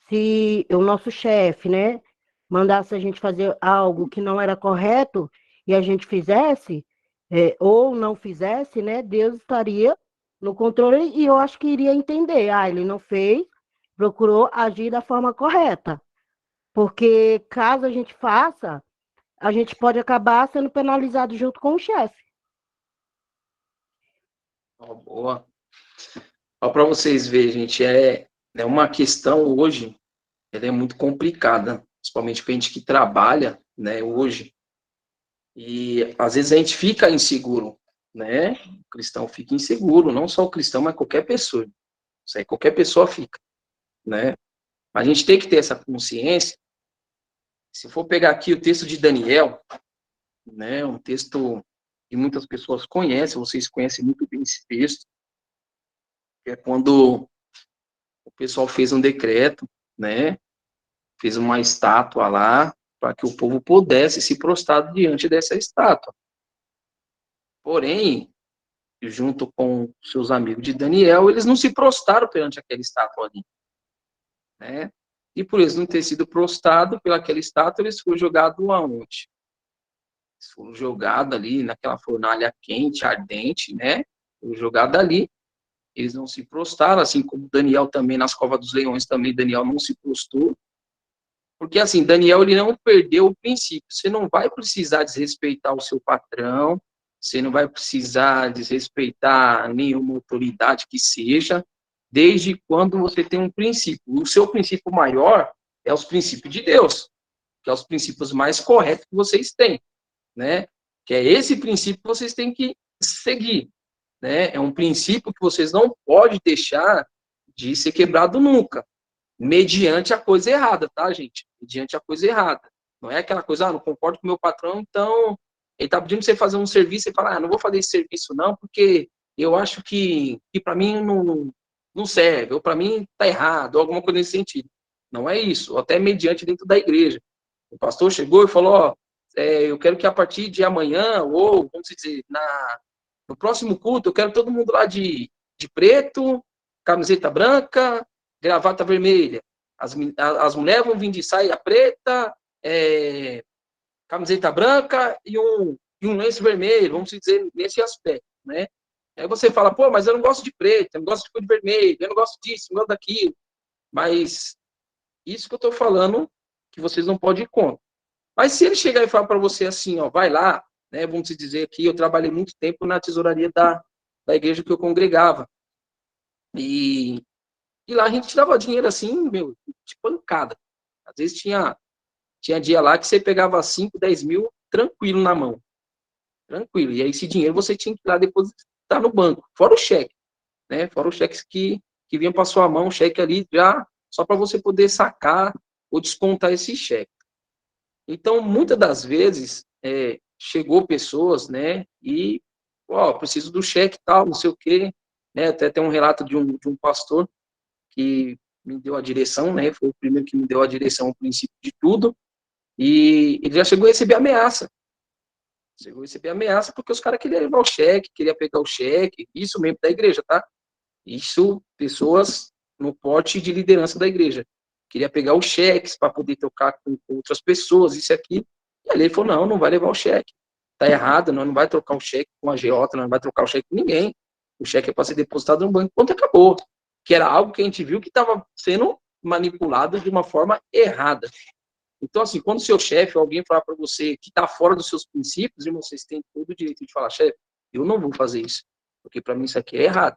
Se o nosso chefe, né, mandasse a gente fazer algo que não era correto e a gente fizesse, ou não fizesse, né, Deus estaria no controle e eu acho que iria entender. Ele não fez, procurou agir da forma correta. Porque caso a gente faça, a gente pode acabar sendo penalizado junto com o chefe. Boa. Ó, para vocês verem, gente, é uma questão hoje, ela é muito complicada, principalmente para a gente que trabalha, né, hoje. E às vezes a gente fica inseguro, né? O cristão fica inseguro, não só o cristão, mas qualquer pessoa. Isso aí qualquer pessoa fica, né? A gente tem que ter essa consciência. Se for pegar aqui o texto de Daniel, né, um texto que muitas pessoas conhecem, vocês conhecem muito bem esse texto, que é quando o pessoal fez um decreto, né? Fez uma estátua lá, para que o povo pudesse se prostrar diante dessa estátua. Porém, junto com seus amigos de Daniel, eles não se prostraram perante aquela estátua ali, né? E por eles não ter sido prostrados pelaquela estátua, eles foram jogados aonde? Eles foram jogados ali naquela fornalha quente, ardente, né? Foram jogados ali. Eles não se prostraram, assim como Daniel também, nas covas dos leões também, Daniel não se prostrou. Porque, assim, Daniel, ele não perdeu o princípio. Você não vai precisar desrespeitar o seu patrão, você não vai precisar desrespeitar nenhuma autoridade que seja, desde quando você tem um princípio. O seu princípio maior é os princípios de Deus, que é os princípios mais corretos que vocês têm, né? Que é esse princípio que vocês têm que seguir, né? É um princípio que vocês não podem deixar de ser quebrado nunca, mediante a coisa errada, tá, gente? Mediante a coisa errada. Não é aquela coisa, não concordo com o meu patrão, então ele tá pedindo pra você fazer um serviço e fala, não vou fazer esse serviço não, porque eu acho que para mim não serve, ou para mim tá errado, ou alguma coisa nesse sentido. Não é isso, ou até mediante dentro da igreja. O pastor chegou e falou, ó, eu quero que a partir de amanhã, ou, vamos dizer, no próximo culto, eu quero todo mundo lá de preto, camiseta branca, gravata vermelha. As mulheres vão vir de saia preta, camiseta branca e um lenço vermelho, vamos dizer, nesse aspecto, né? Aí você fala, pô, mas eu não gosto de preto, eu não gosto de cor de vermelho, eu não gosto disso, eu não gosto daquilo. Mas isso que eu tô falando, que vocês não podem ir contra. Mas se ele chegar e falar para você assim, ó, vai lá, né, vamos dizer aqui, eu trabalhei muito tempo na tesouraria da igreja que eu congregava. E lá a gente tirava dinheiro assim, meu, de pancada. Às vezes tinha dia lá que você pegava 5, 10 mil tranquilo na mão. Tranquilo. E aí esse dinheiro você tinha que ir lá depositar no banco. Fora o cheque, né? Fora os cheques que vinham para sua mão, o cheque ali já, só para você poder sacar ou descontar esse cheque. Então, muitas das vezes, chegou pessoas, né, e, ó, preciso do cheque e tal, não sei o quê, né, até tem um relato de um pastor que me deu a direção, né, foi o primeiro que me deu a direção, o princípio de tudo, e ele já chegou a receber ameaça. Chegou a receber ameaça porque os caras queriam levar o cheque, queriam pegar o cheque, isso mesmo da igreja, tá? Isso, pessoas no porte de liderança da igreja. Queria pegar os cheques para poder trocar com outras pessoas, isso aqui. E ali ele falou, não vai levar o cheque. Tá errado, não vai trocar o cheque com a agiota, não vai trocar o cheque com ninguém. O cheque é para ser depositado no banco, ponto, acabou. Que era algo que a gente viu que estava sendo manipulado de uma forma errada. Então, assim, quando o seu chefe ou alguém falar para você que está fora dos seus princípios, e vocês têm todo o direito de falar, chefe, eu não vou fazer isso, porque para mim isso aqui é errado.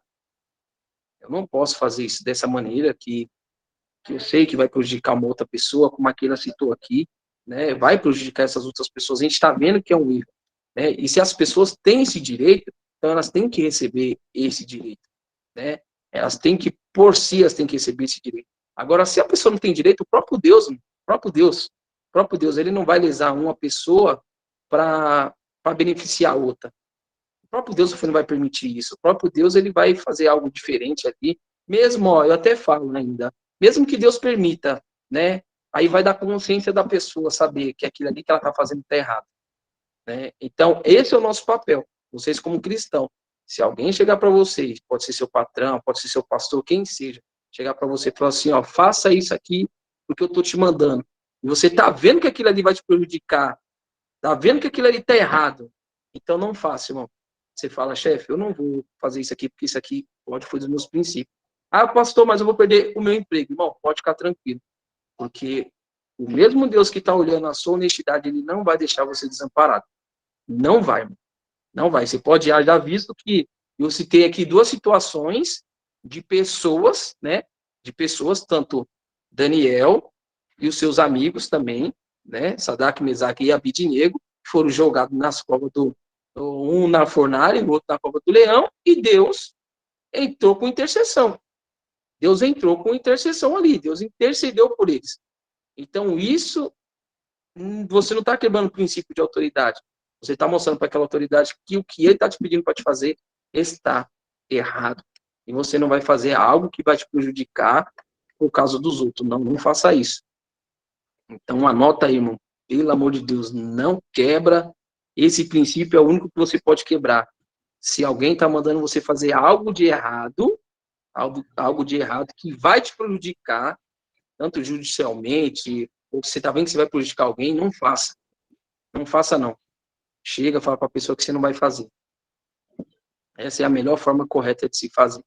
Eu não posso fazer isso dessa maneira que eu sei que vai prejudicar uma outra pessoa, como aquela citou aqui, né? Vai prejudicar essas outras pessoas. A gente está vendo que é um erro, né? E se as pessoas têm esse direito, então elas têm que receber esse direito, né? Elas têm que, por si, elas têm que receber esse direito. Agora, se a pessoa não tem direito, o próprio Deus, ele não vai lesar uma pessoa para beneficiar a outra. O próprio Deus não vai permitir isso. O próprio Deus, ele vai fazer algo diferente ali. Mesmo, ó, eu até falo ainda, mesmo que Deus permita, né? Aí vai dar consciência da pessoa saber que aquilo ali que ela está fazendo está errado, né? Então, esse é o nosso papel. Vocês como cristãos, se alguém chegar para vocês, pode ser seu patrão, pode ser seu pastor, quem seja, chegar para você e falar assim, ó, faça isso aqui porque eu estou te mandando. E você está vendo que aquilo ali vai te prejudicar, está vendo que aquilo ali está errado, então não faça, irmão. Você fala, chefe, eu não vou fazer isso aqui porque isso aqui pode foi dos meus princípios. Ah, pastor, mas eu vou perder o meu emprego. Irmão, pode ficar tranquilo, porque o mesmo Deus que está olhando a sua honestidade, ele não vai deixar você desamparado. Não vai, irmão. Não vai. Você pode já visto que eu citei aqui duas situações de pessoas, né? De pessoas, tanto Daniel e os seus amigos também, né? Sadraque, Mesaque e Abidnego, foram jogados nas covas um na fornalha e o outro na cova do leão, e Deus entrou com intercessão. Deus entrou com intercessão ali, Deus intercedeu por eles. Então, isso, você não está quebrando o princípio de autoridade. Você está mostrando para aquela autoridade que o que ele está te pedindo para te fazer está errado. E você não vai fazer algo que vai te prejudicar por causa dos outros. Não faça isso. Então, anota aí, irmão. Pelo amor de Deus, não quebra. Esse princípio é o único que você pode quebrar. Se alguém está mandando você fazer algo de errado, algo de errado que vai te prejudicar, tanto judicialmente, ou você está vendo que você vai prejudicar alguém, não faça. Não faça, não. Chega, fala para a pessoa que você não vai fazer. Essa é a melhor forma correta de se fazer.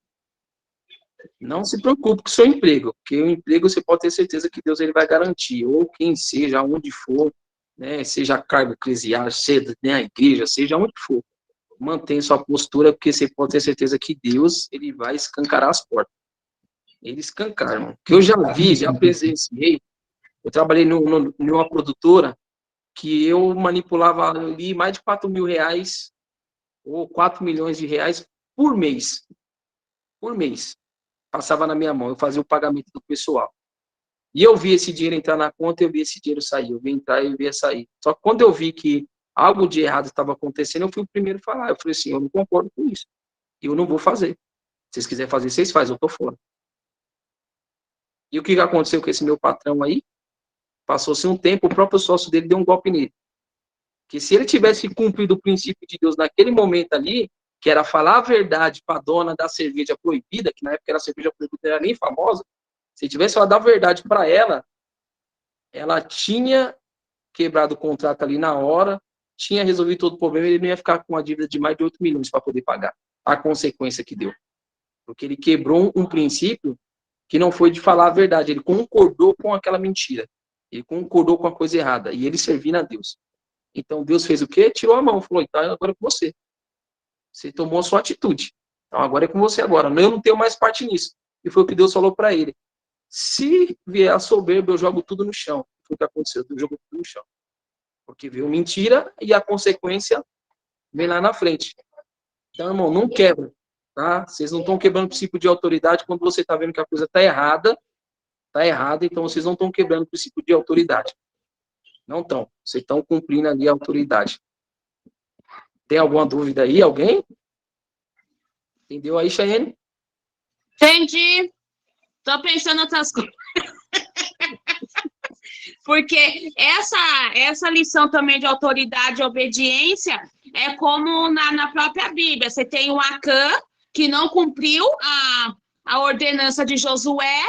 Não se preocupe com o seu emprego, porque o emprego você pode ter certeza que Deus ele vai garantir, ou quem seja, aonde for, né, seja cargo eclesiástico, seja né, a igreja, seja onde for. Mantenha sua postura, porque você pode ter certeza que Deus ele vai escancarar as portas. Ele escancara, irmão. Que eu já vi, já presenciei. Eu trabalhei numa produtora que eu manipulava ali mais de 4 mil reais ou 4 milhões de reais por mês. Por mês. Passava na minha mão, eu fazia o pagamento do pessoal. E eu vi esse dinheiro entrar na conta, eu vi esse dinheiro sair. Eu vi entrar e eu vi sair. Só que quando eu vi que algo de errado estava acontecendo, eu fui o primeiro a falar. Eu falei assim, eu não concordo com isso. Eu não vou fazer. Se vocês quiserem fazer, vocês fazem, eu tô fora. E o que aconteceu com esse meu patrão aí? Passou-se um tempo, o próprio sócio dele deu um golpe nele. Que se ele tivesse cumprido o princípio de Deus naquele momento ali, que era falar a verdade para a dona da cerveja proibida, que na época era a cerveja proibida, não era nem famosa, se tivesse falado a verdade para ela, ela tinha quebrado o contrato ali na hora, tinha resolvido todo o problema, ele não ia ficar com uma dívida de mais de 8 milhões para poder pagar. A consequência que deu. Porque ele quebrou um princípio que não foi de falar a verdade, ele concordou com aquela mentira. Ele concordou com a coisa errada, e ele servindo a Deus. Então, Deus fez o quê? Tirou a mão, falou, então agora é com você. Você tomou a sua atitude. Então, agora é com você agora. Eu não tenho mais parte nisso. E foi o que Deus falou para ele. Se vier a soberba, eu jogo tudo no chão. Foi o que aconteceu, eu jogo tudo no chão. Porque veio mentira e a consequência vem lá na frente. Então, irmão, não quebra. Tá? Vocês não estão quebrando o princípio de autoridade quando você está vendo que a coisa está errada. Está errada, então vocês não estão quebrando o princípio de autoridade. Não estão. Vocês estão cumprindo ali a autoridade. Tem alguma dúvida aí? Alguém? Entendeu aí, Chayenne? Entendi. Tô pensando em outras coisas. Porque essa lição também de autoridade e obediência é como na própria Bíblia. Você tem o Acã, que não cumpriu a ordenança de Josué,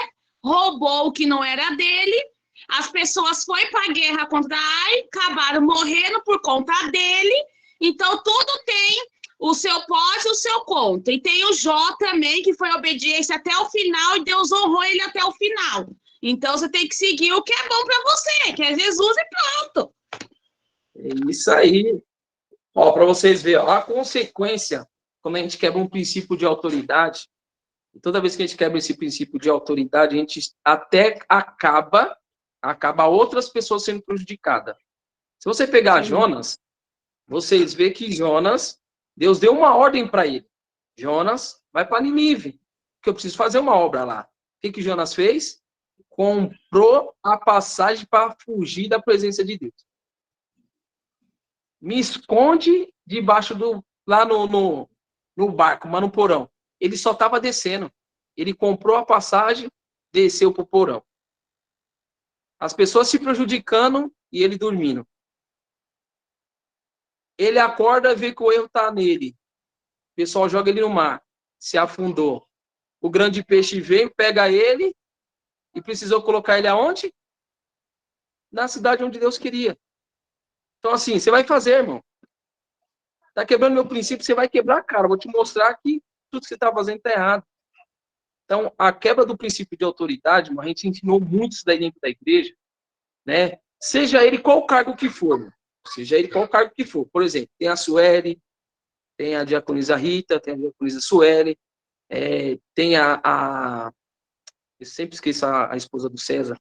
roubou o que não era dele, as pessoas foram para a guerra contra Ai, acabaram morrendo por conta dele. Então, tudo tem o seu pós e o seu contra. E tem o Jó também, que foi obediência até o final, e Deus honrou ele até o final. Então, você tem que seguir o que é bom para você, que é Jesus e pronto. É isso aí. Ó, para vocês verem, ó, a consequência, quando a gente quebra um princípio de autoridade, e toda vez que a gente quebra esse princípio de autoridade, a gente até acaba outras pessoas sendo prejudicadas. Se você pegar Jonas, vocês veem que Jonas, Deus deu uma ordem para ele. Jonas, vai para Nínive, que eu preciso fazer uma obra lá. O que Jonas fez? Comprou a passagem para fugir da presença de Deus. Me esconde debaixo lá no barco, mas no porão. Ele só estava descendo. Ele comprou a passagem, desceu para o porão. As pessoas se prejudicando e ele dormindo. Ele acorda e vê que o erro está nele. O pessoal joga ele no mar. Se afundou. O grande peixe veio, pega ele e precisou colocar ele aonde? Na cidade onde Deus queria. Então, assim, você vai fazer, irmão. Tá quebrando meu princípio, você vai quebrar, cara. Vou te mostrar que tudo que você tá fazendo tá errado. Então, a quebra do princípio de autoridade, a gente ensinou muito isso daí dentro da igreja, né? Seja ele qual cargo que for. Seja ele qual cargo que for. Por exemplo, tem a Sueli, tem a diaconisa Rita, tem a diaconisa Sueli, tem eu sempre esqueço a esposa do César.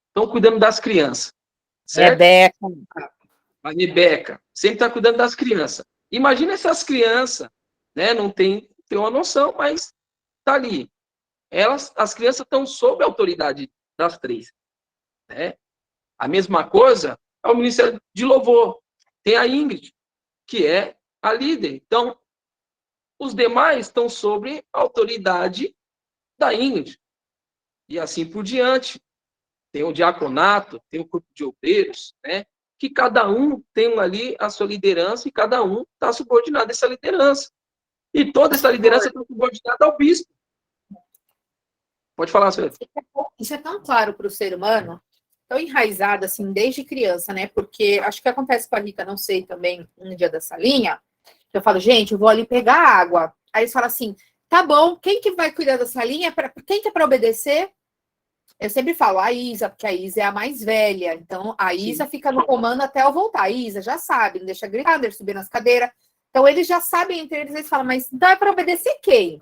Estão cuidando das crianças. Certo? Rebeca. A Rebeca sempre está cuidando das crianças. Imagina essas crianças, né? Não tem uma noção, mas tá ali. As crianças estão sob a autoridade das três. Né? A mesma coisa é o Ministério de Louvor. Tem a Ingrid, que é a líder. Então, os demais estão sob a autoridade da Ingrid. E assim por diante. Tem o diaconato, tem o corpo de obreiros, né? Que cada um tem ali a sua liderança e cada um está subordinado a essa liderança. E toda essa liderança está subordinada ao bispo. Pode falar, senhor. Isso é tão claro para o ser humano, tão enraizado assim desde criança, né? Porque acho que acontece com a Rita, não sei também, no dia da salinha, eu falo, gente, eu vou ali pegar água. Aí eles falam assim, tá bom, quem que vai cuidar da salinha? Quem que é para obedecer? Eu sempre falo a Isa, porque a Isa é a mais velha. Então, a Isa fica no comando até eu voltar. A Isa já sabe, não deixa gritar, não deixa subir nas cadeiras. Então, eles já sabem entre eles falam, mas então é para obedecer quem?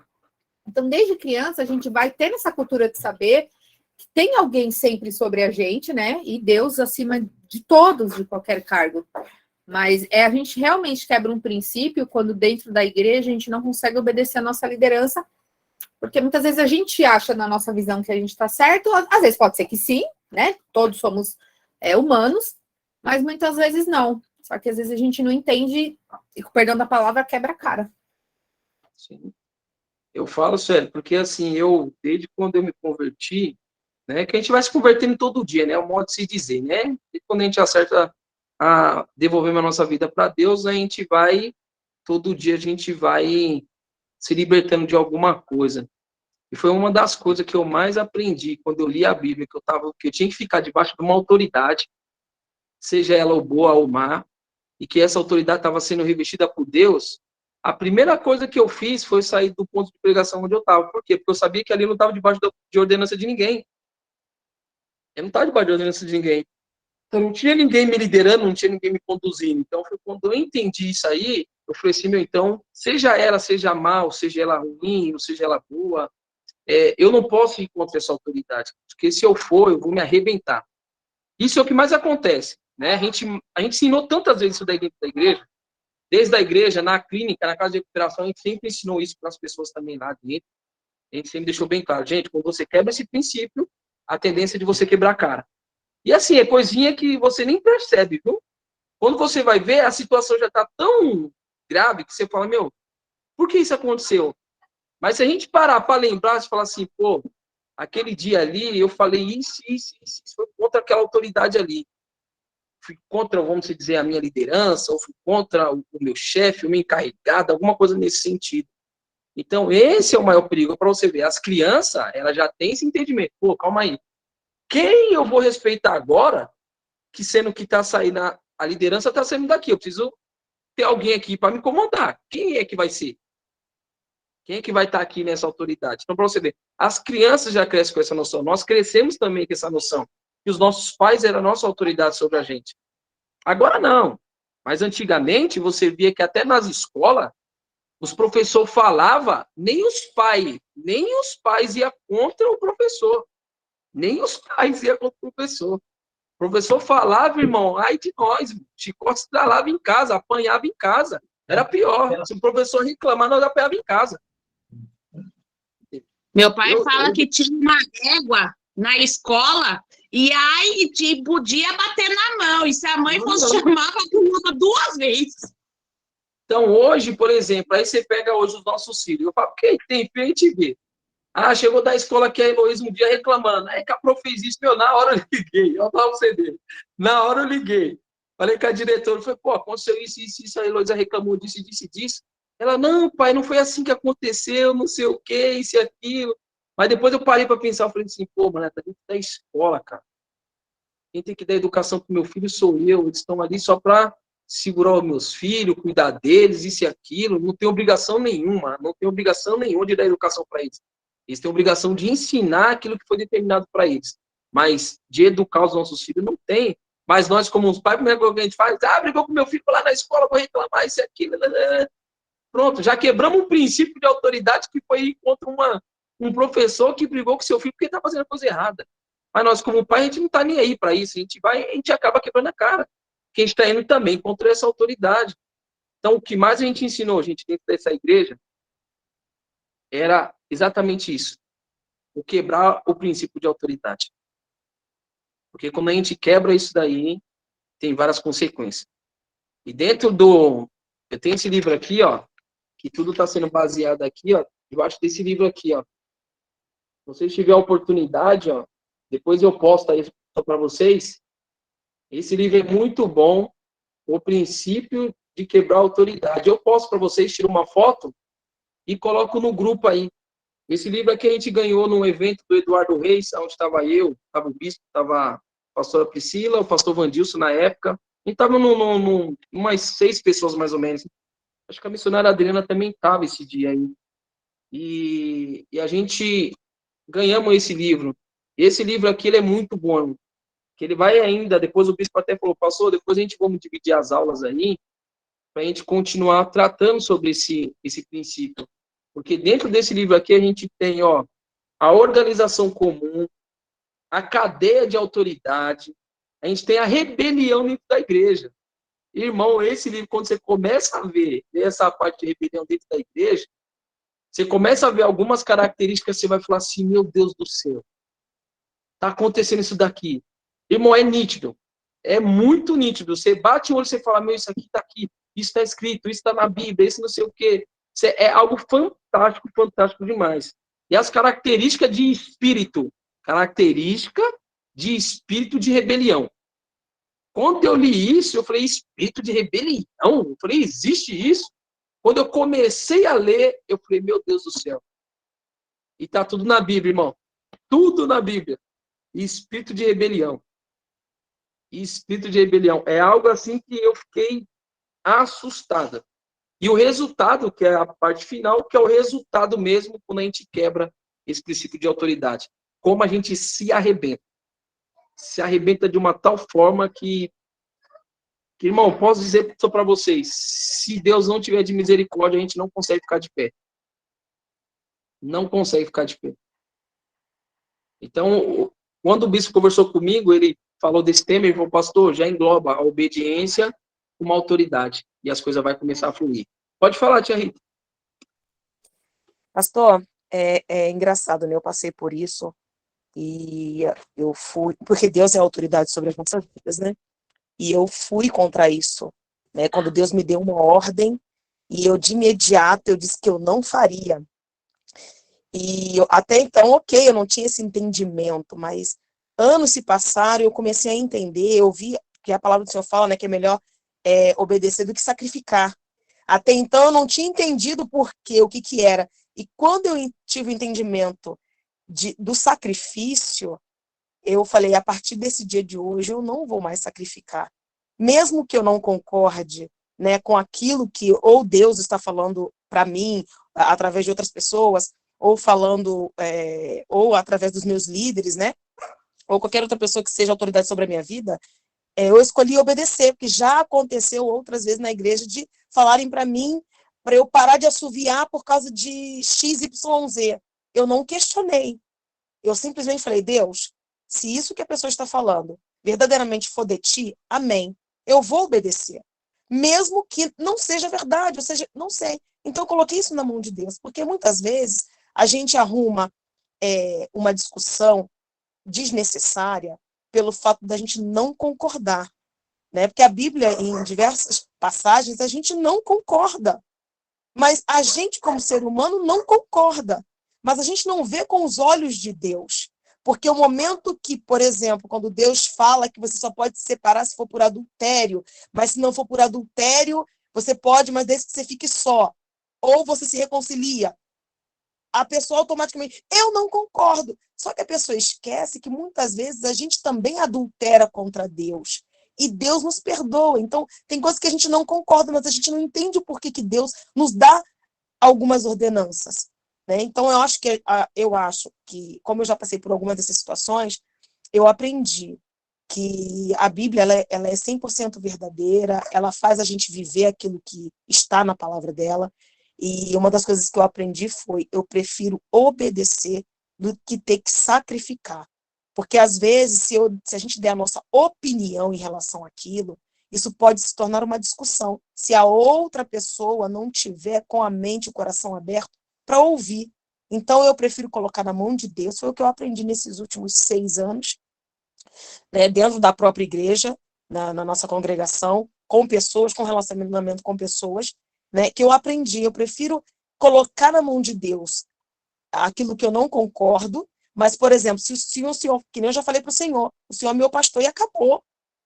Então, desde criança, a gente vai tendo essa cultura de saber que tem alguém sempre sobre a gente, né? E Deus acima de todos, de qualquer cargo. Mas a gente realmente quebra um princípio quando dentro da igreja a gente não consegue obedecer a nossa liderança, porque muitas vezes a gente acha na nossa visão que a gente está certo, às vezes pode ser que sim, né? Todos somos humanos, mas muitas vezes não. Só que às vezes a gente não entende, e com o perdão da palavra, quebra a cara. Sim. Eu falo sério, porque assim, desde quando eu me converti, né, que a gente vai se convertendo todo dia, né, é o modo de se dizer, né, e quando a gente acerta a devolver a nossa vida para Deus, todo dia a gente vai se libertando de alguma coisa. E foi uma das coisas que eu mais aprendi quando eu li a Bíblia, que eu tinha que ficar debaixo de uma autoridade, seja ela ou boa ou má, e que essa autoridade estava sendo revestida por Deus. A primeira coisa que eu fiz foi sair do ponto de pregação onde eu estava. Por quê? Porque eu sabia que ali eu não estava debaixo de ordenança de ninguém. Eu não estava debaixo de ordenança de ninguém. Então, não tinha ninguém me liderando, não tinha ninguém me conduzindo. Então, foi quando eu entendi isso aí, eu falei assim, então, seja mal, seja ela ruim, ou seja ela boa, eu não posso ir contra essa autoridade. Porque se eu for, eu vou me arrebentar. Isso é o que mais acontece, né? A gente ensinou tantas vezes isso daí dentro da igreja, desde a igreja, na clínica, na casa de recuperação, a gente sempre ensinou isso para as pessoas também lá dentro. A gente sempre deixou bem claro, gente, quando você quebra esse princípio, a tendência é de você quebrar a cara. E assim, é coisinha que você nem percebe, viu? Quando você vai ver, a situação já está tão grave que você fala, meu, por que isso aconteceu? Mas se a gente parar para lembrar, você fala assim, pô, aquele dia ali, eu falei isso, foi contra aquela autoridade ali. Fui contra, vamos dizer, a minha liderança, ou fui contra o meu chefe, o meu encarregado, alguma coisa nesse sentido. Então, esse é o maior perigo para você ver. As crianças, elas já têm esse entendimento. Pô, calma aí. Quem eu vou respeitar agora, que sendo que está saindo, a liderança está saindo daqui, eu preciso ter alguém aqui para me comandar. Quem é que vai ser? Quem é que vai estar aqui nessa autoridade? Então, para você ver, as crianças já crescem com essa noção. Nós crescemos também com essa noção. Que os nossos pais eram a nossa autoridade sobre a gente. Agora não. Mas antigamente, você via que até nas escolas, os professores falavam, nem os pais iam contra o professor. Nem os pais iam contra o professor. O professor falava, irmão, ai de nós, Chico estralava em casa, apanhava em casa. Era pior. Se o professor reclamar, nós apanhava em casa. Meu pai fala que tinha uma égua na escola e aí podia bater na mão. E se a mãe fosse chamar, ela 2 vezes. Então, hoje, por exemplo, aí você pega hoje os nossos filhos. Eu falo, quem tem filho, a gente vê. Ah, chegou da escola que a Heloísa um dia reclamando. Aí que a prof fez isso, na hora eu liguei. Eu tava você dele. Na hora eu liguei. Falei com a diretora, falei, pô, aconteceu isso, a Heloísa reclamou disso. Ela, não, pai, não foi assim que aconteceu, não sei o quê, isso e aquilo. Mas depois eu parei para pensar, eu falei assim, pô, mano, tá dentro da escola, cara. Quem tem que dar educação pro meu filho sou eu. Eles estão ali só para segurar os meus filhos, cuidar deles, isso e aquilo. Não tem obrigação nenhuma de dar educação para eles. Eles têm obrigação de ensinar aquilo que foi determinado para eles. Mas de educar os nossos filhos não tem. Mas nós, como os pais, primeiro que a gente faz, brigou com meu filho lá na escola, vou reclamar isso e aquilo. Pronto, já quebramos um princípio de autoridade que foi ir contra um professor que brigou com seu filho porque está fazendo coisa errada. Mas nós, como pai, a gente não está nem aí para isso. A gente acaba quebrando a cara. Porque a gente está indo também contra essa autoridade. Então, o que mais a gente ensinou, gente, dentro dessa igreja, era exatamente isso. O quebrar o princípio de autoridade. Porque quando a gente quebra isso daí, tem várias consequências. E dentro eu tenho esse livro aqui, ó, que tudo está sendo baseado aqui, ó, debaixo desse livro aqui, ó. Se vocês tiverem a oportunidade, ó, depois eu posto aí para vocês. Esse livro é muito bom, o princípio de quebrar a autoridade. Eu posto para vocês, tiro uma foto e coloco no grupo aí. Esse livro aqui a gente ganhou num evento do Eduardo Reis, onde estava eu, estava o bispo, estava a pastora Priscila, o pastor Vandilson na época. A gente estava umas 6 pessoas mais ou menos. Acho que a missionária Adriana também estava esse dia aí. E a gente ganhamos esse livro. Esse livro aqui ele é muito bom. Que ele vai ainda, depois o bispo até falou, pastor, depois a gente vamos dividir as aulas aí, para a gente continuar tratando sobre esse princípio. Porque dentro desse livro aqui a gente tem, ó, a organização comum, a cadeia de autoridade, a gente tem a rebelião dentro da igreja. Irmão, esse livro, quando você começa a ver essa parte de rebelião dentro da igreja, você começa a ver algumas características, você vai falar assim, meu Deus do céu, tá acontecendo isso daqui. Irmão, é nítido. É muito nítido. Você bate o olho e você fala, meu, isso aqui, isso está escrito, isso está na Bíblia, isso não sei o quê. É algo fantástico, fantástico demais. E as características de espírito de rebelião. Quando eu li isso, eu falei, espírito de rebelião? Eu falei, existe isso? Quando eu comecei a ler, eu falei, meu Deus do céu. E tá tudo na Bíblia, irmão. Tudo na Bíblia. Espírito de rebelião. Espírito de rebelião. É algo assim que eu fiquei assustada. E o resultado, que é a parte final, que é o resultado mesmo quando a gente quebra esse princípio de autoridade. Como a gente se arrebenta. Se arrebenta de uma tal forma que irmão, posso dizer só para vocês, se Deus não tiver de misericórdia, a gente não consegue ficar de pé. Não consegue ficar de pé. Então, quando o bispo conversou comigo, ele falou desse tema, ele falou, pastor, já engloba a obediência com uma autoridade. E as coisas vão começar a fluir. Pode falar, tia Rita. Pastor, é engraçado, né? Eu passei por isso e eu fui, porque Deus é a autoridade sobre as nossas vidas, né? E eu fui contra isso, né? Quando Deus me deu uma ordem e eu de imediato eu disse que eu não faria. E até então, ok, eu não tinha esse entendimento, mas anos se passaram, eu comecei a entender, eu vi que a palavra do Senhor fala, né, que é melhor obedecer do que sacrificar. Até então eu não tinha entendido por quê, o que era. E quando eu tive o entendimento do sacrifício, eu falei, a partir desse dia de hoje, eu não vou mais sacrificar. Mesmo que eu não concorde, né, com aquilo que ou Deus está falando para mim, através de outras pessoas, ou falando, ou através dos meus líderes, né, ou qualquer outra pessoa que seja autoridade sobre a minha vida, eu escolhi obedecer, porque já aconteceu outras vezes na igreja de falarem para mim, para eu parar de assoviar por causa de XYZ. Eu não questionei. Eu simplesmente falei, Deus, se isso que a pessoa está falando verdadeiramente for de ti, amém. Eu vou obedecer. Mesmo que não seja verdade, ou seja, não sei. Então eu coloquei isso na mão de Deus, porque muitas vezes a gente arruma uma discussão desnecessária pelo fato da gente não concordar, né? Porque a Bíblia, em diversas passagens, a gente não concorda. Mas a gente, como ser humano, não concorda. Mas a gente não vê com os olhos de Deus. Porque o momento que, por exemplo, quando Deus fala que você só pode se separar se for por adultério, mas se não for por adultério, você pode, mas desde que você fique só. Ou você se reconcilia. A pessoa automaticamente, eu não concordo. Só que a pessoa esquece que muitas vezes a gente também adultera contra Deus. E Deus nos perdoa. Então, tem coisas que a gente não concorda, mas a gente não entende o porquê que Deus nos dá algumas ordenanças. Né? Então, eu acho que, como eu já passei por algumas dessas situações, eu aprendi que a Bíblia ela é 100% verdadeira, ela faz a gente viver aquilo que está na palavra dela. E uma das coisas que eu aprendi foi, eu prefiro obedecer do que ter que sacrificar. Porque, às vezes, se a gente der a nossa opinião em relação àquilo, isso pode se tornar uma discussão. Se a outra pessoa não tiver com a mente e o coração aberto para ouvir. Então, eu prefiro colocar na mão de Deus. Foi o que eu aprendi nesses últimos 6 anos, né, dentro da própria igreja, na nossa congregação, com pessoas, com relacionamento com pessoas, né, que eu aprendi. Eu prefiro colocar na mão de Deus aquilo que eu não concordo, mas, por exemplo, se o Senhor, que nem eu já falei para o Senhor é meu pastor e acabou,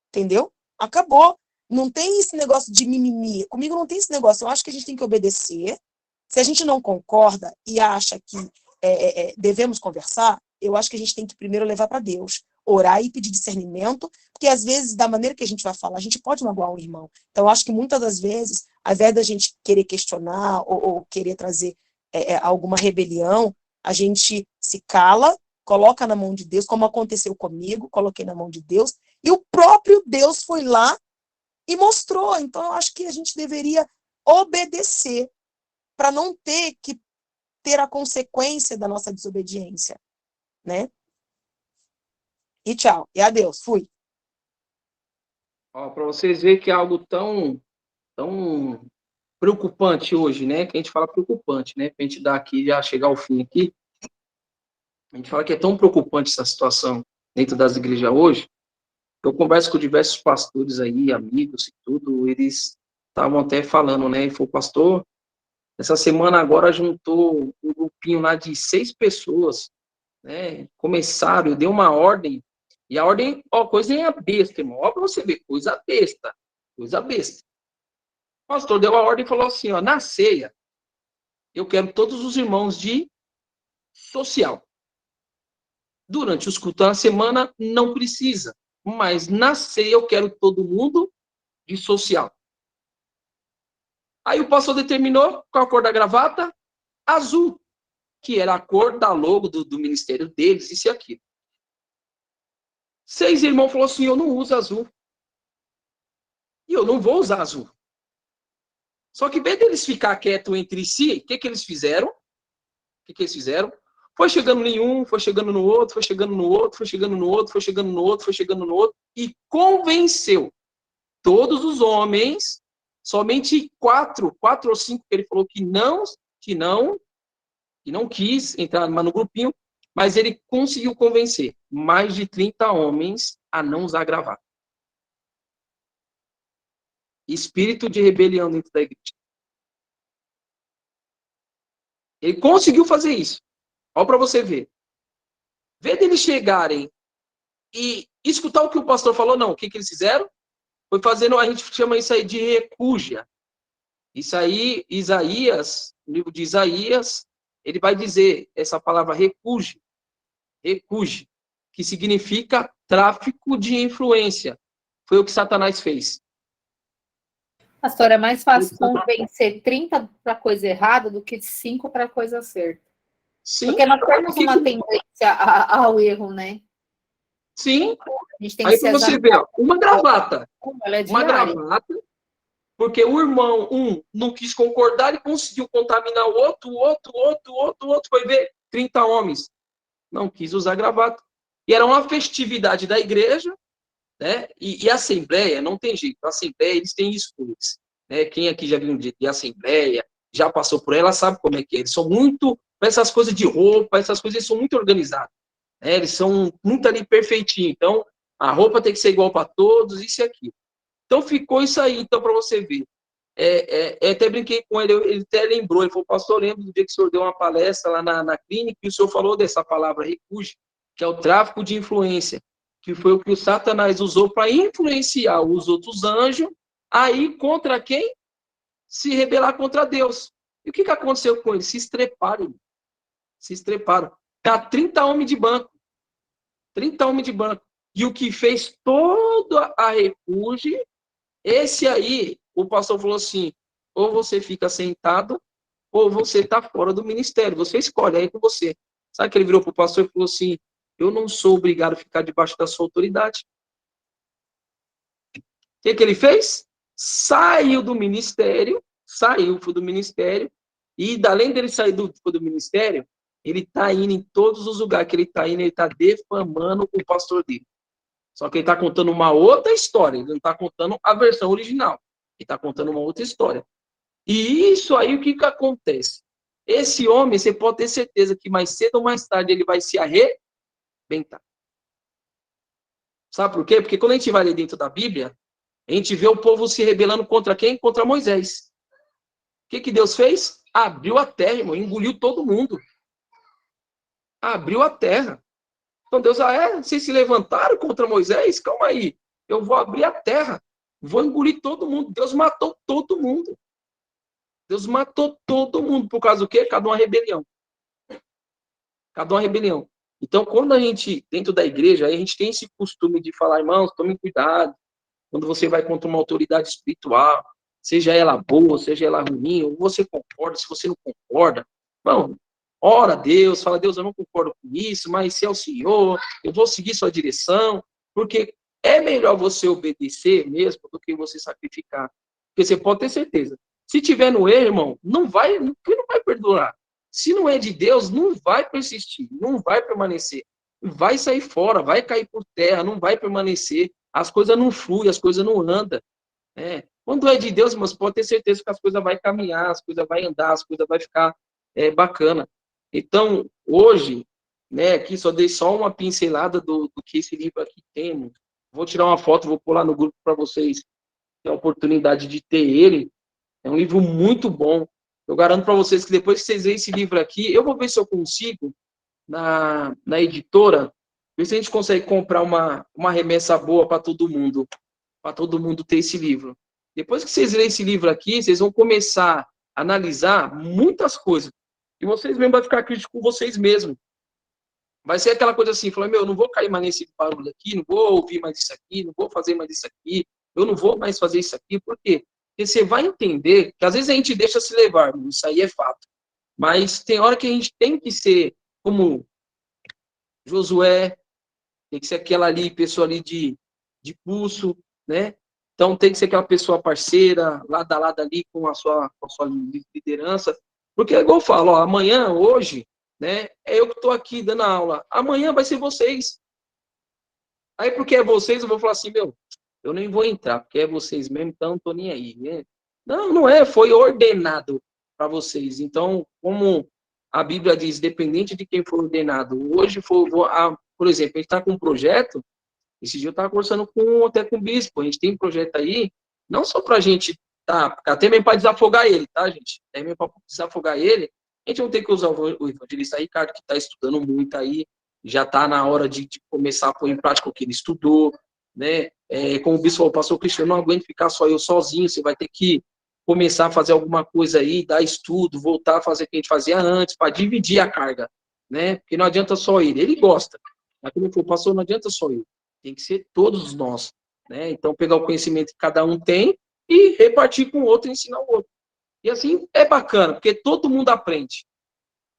entendeu? Acabou. Não tem esse negócio de mimimi. Comigo não tem esse negócio. Eu acho que a gente tem que obedecer. Se a gente não concorda e acha que devemos conversar, eu acho que a gente tem que primeiro levar para Deus, orar e pedir discernimento, porque às vezes, da maneira que a gente vai falar, a gente pode magoar um irmão. Então, eu acho que muitas das vezes, ao invés da gente querer questionar ou querer trazer alguma rebelião, a gente se cala, coloca na mão de Deus, como aconteceu comigo, coloquei na mão de Deus, e o próprio Deus foi lá e mostrou. Então, eu acho que a gente deveria obedecer para não ter que ter a consequência da nossa desobediência, né? E tchau. E adeus. Fui. Para vocês verem que é algo tão preocupante hoje, né? Que a gente fala preocupante, né? Para a gente dar aqui, já chegar ao fim aqui. A gente fala que é tão preocupante essa situação dentro das igrejas hoje. Eu converso com diversos pastores aí, amigos e tudo, eles estavam até falando, né? E falou, pastor, essa semana agora juntou um grupinho lá de 6 pessoas, né? Começaram, deu uma ordem, e a ordem, coisa é besta, irmão. Para você ver, coisa besta. Coisa besta. O pastor deu a ordem e falou assim, na ceia, eu quero todos os irmãos de social. Durante os cultos da semana, não precisa. Mas na ceia, eu quero todo mundo de social. Aí o pastor determinou qual a cor da gravata? Azul, que era a cor da logo do ministério deles, isso e aquilo. 6 irmãos falaram assim, eu não uso azul. E eu não vou usar azul. Só que, em vez deles ficar quietos entre si, o que eles fizeram? Foi chegando em um, foi chegando no outro, foi chegando no outro, foi chegando no outro, foi chegando no outro, foi chegando no outro, e convenceu todos os homens, somente 4 ou 5 que ele falou que não quis entrar no grupinho, mas ele conseguiu convencer mais de 30 homens a não usar gravata. Espírito de rebelião dentro da igreja. Ele conseguiu fazer isso. Olha para você ver. Vê deles chegarem e escutar o que o pastor falou, não. O que eles fizeram? Foi fazendo, a gente chama isso aí de recúgia. Isso aí, Isaías, no livro de Isaías, ele vai dizer essa palavra recúgia, que significa tráfico de influência. Foi o que Satanás fez. Pastor, é mais fácil convencer 30 para coisa errada do que 5 para coisa certa. Sim. Porque nós temos uma tendência ao erro, né? Sim. A gente tem aí que você vê, uma gravata. Ela é uma gravata, porque o irmão, não quis concordar e conseguiu contaminar o outro, foi ver 30 homens. Não quis usar gravata. E era uma festividade da igreja, né? E a Assembleia, não tem jeito. A Assembleia, eles têm escolhas. Né? Quem aqui já viu de Assembleia, já passou por ela, sabe como é que é. Eles são muito, essas coisas de roupa, essas coisas, eles são muito organizados. Né? Eles são muito ali perfeitinho. Então, a roupa tem que ser igual para todos, isso e aquilo. Então, ficou isso aí, então, para você ver. Até brinquei com ele, ele até lembrou, ele falou, pastor, lembro do dia que o senhor deu uma palestra lá na clínica, e o senhor falou dessa palavra recúgio, que é o tráfico de influência, que foi o que o Satanás usou para influenciar os outros anjos, aí contra quem? Se rebelar contra Deus. E o que aconteceu com eles? Se estreparam. Tá 30 homens de banco. 30 homens de banco. E o que fez toda a recúgio, esse aí, o pastor falou assim, ou você fica sentado, ou você está fora do ministério. Você escolhe, aí com você. Sabe que ele virou para o pastor e falou assim, eu não sou obrigado a ficar debaixo da sua autoridade. O que ele fez? Saiu do ministério, e além dele sair do ministério, ele está indo em todos os lugares que ele está indo, ele está defamando o pastor dele. Só que ele está contando uma outra história, ele não está contando a versão original, ele está contando uma outra história. E isso aí, o que acontece? Esse homem, você pode ter certeza que mais cedo ou mais tarde ele vai se arrebentar. Sabe por quê? Porque quando a gente vai ler dentro da Bíblia, a gente vê o povo se rebelando contra quem? Contra Moisés. O que Deus fez? Abriu a terra, irmão, engoliu todo mundo. Abriu a terra. Então Deus, vocês se levantaram contra Moisés? Calma aí, eu vou abrir a terra, vou engolir todo mundo. Deus matou todo mundo. Por causa do quê? Cada uma rebelião. Então, quando a gente, dentro da igreja, a gente tem esse costume de falar, irmãos, tomem cuidado, quando você vai contra uma autoridade espiritual, seja ela boa, seja ela ruim, ou você concorda, se você não concorda, irmão, ora a Deus, fala, Deus, eu não concordo com isso, mas se é o Senhor, eu vou seguir sua direção, porque é melhor você obedecer mesmo do que você sacrificar. Porque você pode ter certeza, se tiver no erro, irmão, não vai perdurar. Se não é de Deus, não vai persistir, não vai permanecer. Vai sair fora, vai cair por terra, não vai permanecer. as coisas não fluem, as coisas não andam. Né? Quando é de Deus, irmãos, pode ter certeza que as coisas vão caminhar, as coisas vão andar, as coisas vão ficar bacana. Então, hoje, né, aqui só dei só uma pincelada do que esse livro aqui tem. Vou tirar uma foto, vou pôr lá no grupo para vocês ter a oportunidade de ter ele. É um livro muito bom. Eu garanto para vocês que depois que vocês verem esse livro aqui, eu vou ver se eu consigo, na editora, ver se a gente consegue comprar uma remessa boa para todo mundo ter esse livro. Depois que vocês lerem esse livro aqui, vocês vão começar a analisar muitas coisas. E vocês mesmos vão ficar críticos com vocês mesmos. Vai ser aquela coisa assim, falando, eu não vou cair mais nesse barulho aqui, não vou ouvir mais isso aqui, não vou fazer mais isso aqui, eu não vou mais fazer isso aqui. Por quê? Porque você vai entender que às vezes a gente deixa se levar, isso aí é fato. Mas tem hora que a gente tem que ser como Josué, tem que ser aquela ali, pessoa ali de pulso, né? Então tem que ser aquela pessoa parceira, lado a lado ali com a sua liderança. Porque é igual eu falo, ó, amanhã, hoje, né? É eu que estou aqui dando a aula. Amanhã vai ser vocês. Aí porque é vocês, eu vou falar assim, eu nem vou entrar, porque é vocês mesmo, então não tô nem aí, né? Não é, foi ordenado para vocês. Então, como a Bíblia diz, dependente de quem for ordenado, hoje por exemplo, a gente está com um projeto, esse dia eu estava conversando até com o bispo, a gente tem um projeto aí, não só para a gente, até mesmo para desafogar ele, tá, gente? Até mesmo para desafogar ele, a gente não tem que usar o evangelista Ricardo, que está estudando muito aí, já está na hora de começar a pôr em prática o que ele estudou, né? Como o bispo falou, pastor Cristiano, não aguento ficar só eu sozinho, você vai ter que começar a fazer alguma coisa aí, dar estudo, voltar a fazer o que a gente fazia antes, para dividir a carga, né? Porque não adianta só ele gosta. Mas como for, pastor, não adianta só ele, tem que ser todos nós, né? Então, pegar o conhecimento que cada um tem e repartir com o outro e ensinar o outro. E assim, é bacana, porque todo mundo aprende.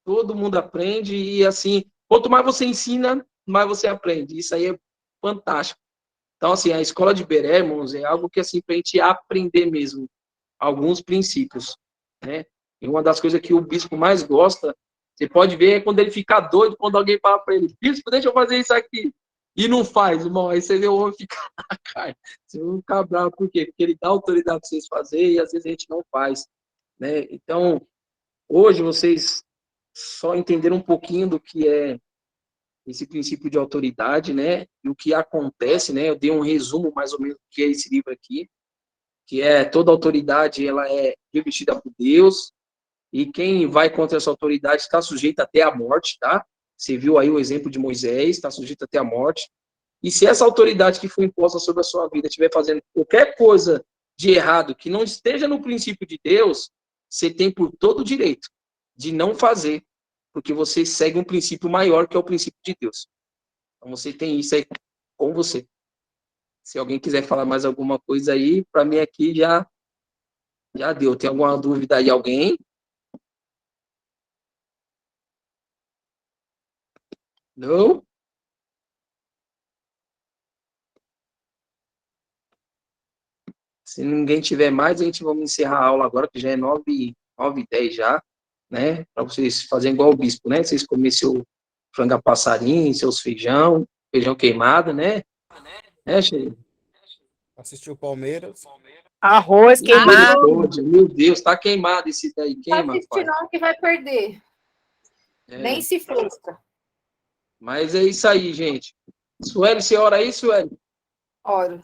Todo mundo aprende e assim, quanto mais você ensina, mais você aprende. Isso aí é fantástico. Então, assim, a escola de Beré, irmãos, é algo que, assim, para a gente aprender mesmo alguns princípios, né? E uma das coisas que o bispo mais gosta, você pode ver, é quando ele fica doido, quando alguém fala para ele, bispo, deixa eu fazer isso aqui. E não faz, irmão. Aí você vê o homem ficar na cara. Você vai ficar bravo, por quê? Porque ele dá autoridade para vocês fazerem e às vezes a gente não faz, né? Então, hoje vocês só entenderam um pouquinho do que é esse princípio de autoridade, né? E o que acontece, né? Eu dei um resumo mais ou menos do que é esse livro aqui, que é toda autoridade, ela é revestida por Deus, e quem vai contra essa autoridade está sujeito até à morte, tá? Você viu aí o exemplo de Moisés, está sujeito até à morte. E se essa autoridade que foi imposta sobre a sua vida estiver fazendo qualquer coisa de errado que não esteja no princípio de Deus, você tem por todo o direito de não fazer, porque você segue um princípio maior, que é o princípio de Deus. Então você tem isso aí com você. Se alguém quiser falar mais alguma coisa aí, para mim aqui já deu. Tem alguma dúvida aí, alguém? Não? Se ninguém tiver mais, a gente vai encerrar a aula agora, que já é 9h10 já, né? Para vocês fazerem igual o bispo, né? Vocês comerem seu frango a passarinho, seus feijão queimado, né? Cheio. Assistiu o Palmeiras. Arroz queimado. Meu Deus, tá queimado esse daí. Queima, não assiste não que vai perder. Nem se frustra. Mas é isso aí, gente. Sueli, você ora aí, Sueli? Oro.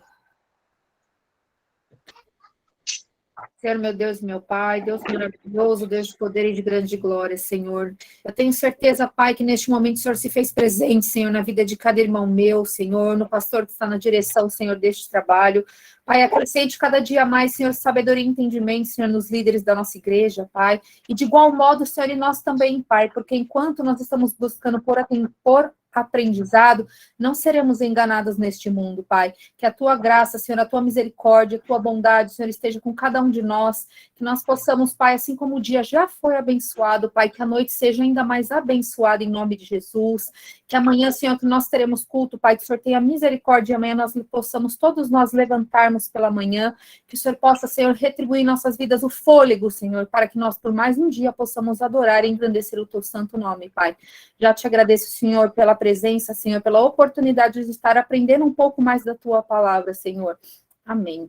Senhor, meu Deus, meu Pai, Deus maravilhoso, Deus de poder e de grande glória, Senhor. Eu tenho certeza, Pai, que neste momento o Senhor se fez presente, Senhor, na vida de cada irmão meu, Senhor, no pastor que está na direção, Senhor, deste trabalho. Pai, acrescente cada dia mais, Senhor, sabedoria e entendimento, Senhor, nos líderes da nossa igreja, Pai. E de igual modo, Senhor, e nós também, Pai, porque enquanto nós estamos buscando por aprendizado, não seremos enganados neste mundo, Pai. Que a tua graça, Senhor, a tua misericórdia, a tua bondade, Senhor, esteja com cada um de nós, que nós possamos, Pai, assim como o dia já foi abençoado, Pai, que a noite seja ainda mais abençoada em nome de Jesus, que amanhã, Senhor, que nós teremos culto, Pai, que o Senhor tenha misericórdia e amanhã nós possamos todos nós levantarmos pela manhã, que o Senhor possa, Senhor, retribuir em nossas vidas o fôlego, Senhor, para que nós por mais um dia possamos adorar e engrandecer o teu santo nome, Pai. Já te agradeço, Senhor, pela presença, Senhor, pela oportunidade de estar aprendendo um pouco mais da tua palavra, Senhor. Amém.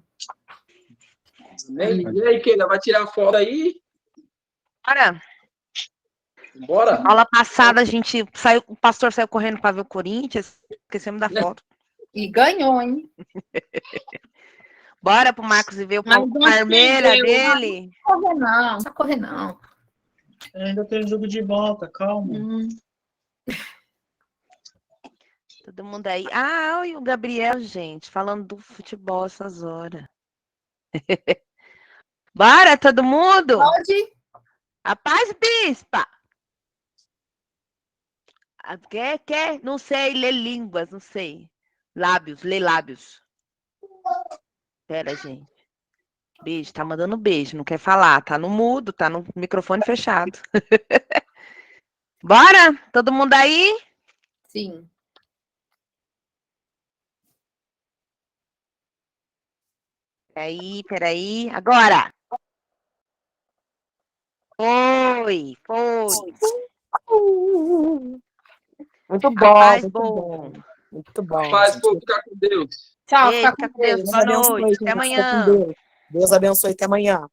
Amém? E aí, Keila, vai tirar a foto aí? Bora. Bora? Aula passada a gente saiu, o pastor saiu correndo para ver o Corinthians, esquecemos da foto. E ganhou, hein? Bora pro Marcos e ver o Mas não Palmeira perdeu, dele. Não precisa correr, não. Ainda tem jogo de volta, calma. Todo mundo aí. Ah, olha o Gabriel, gente, falando do futebol essas horas. Bora, todo mundo? Pode. A paz, bispa. Quer? Não sei, ler línguas, não sei. Ler lábios. Pera, gente. Beijo, tá mandando beijo, não quer falar, tá no mudo, tá no microfone fechado. Bora? Todo mundo aí? Sim. Peraí. Agora! Foi. Muito A bom, paz, muito bom. bom. Muito bom. Paz, gente. povo, ficar com Deus. Tchau, Ei, fica fica com com Deus. Deus. Boa Deus abençoe, noite. gente. Até Fica com amanhã. Deus. Deus abençoe. Até amanhã.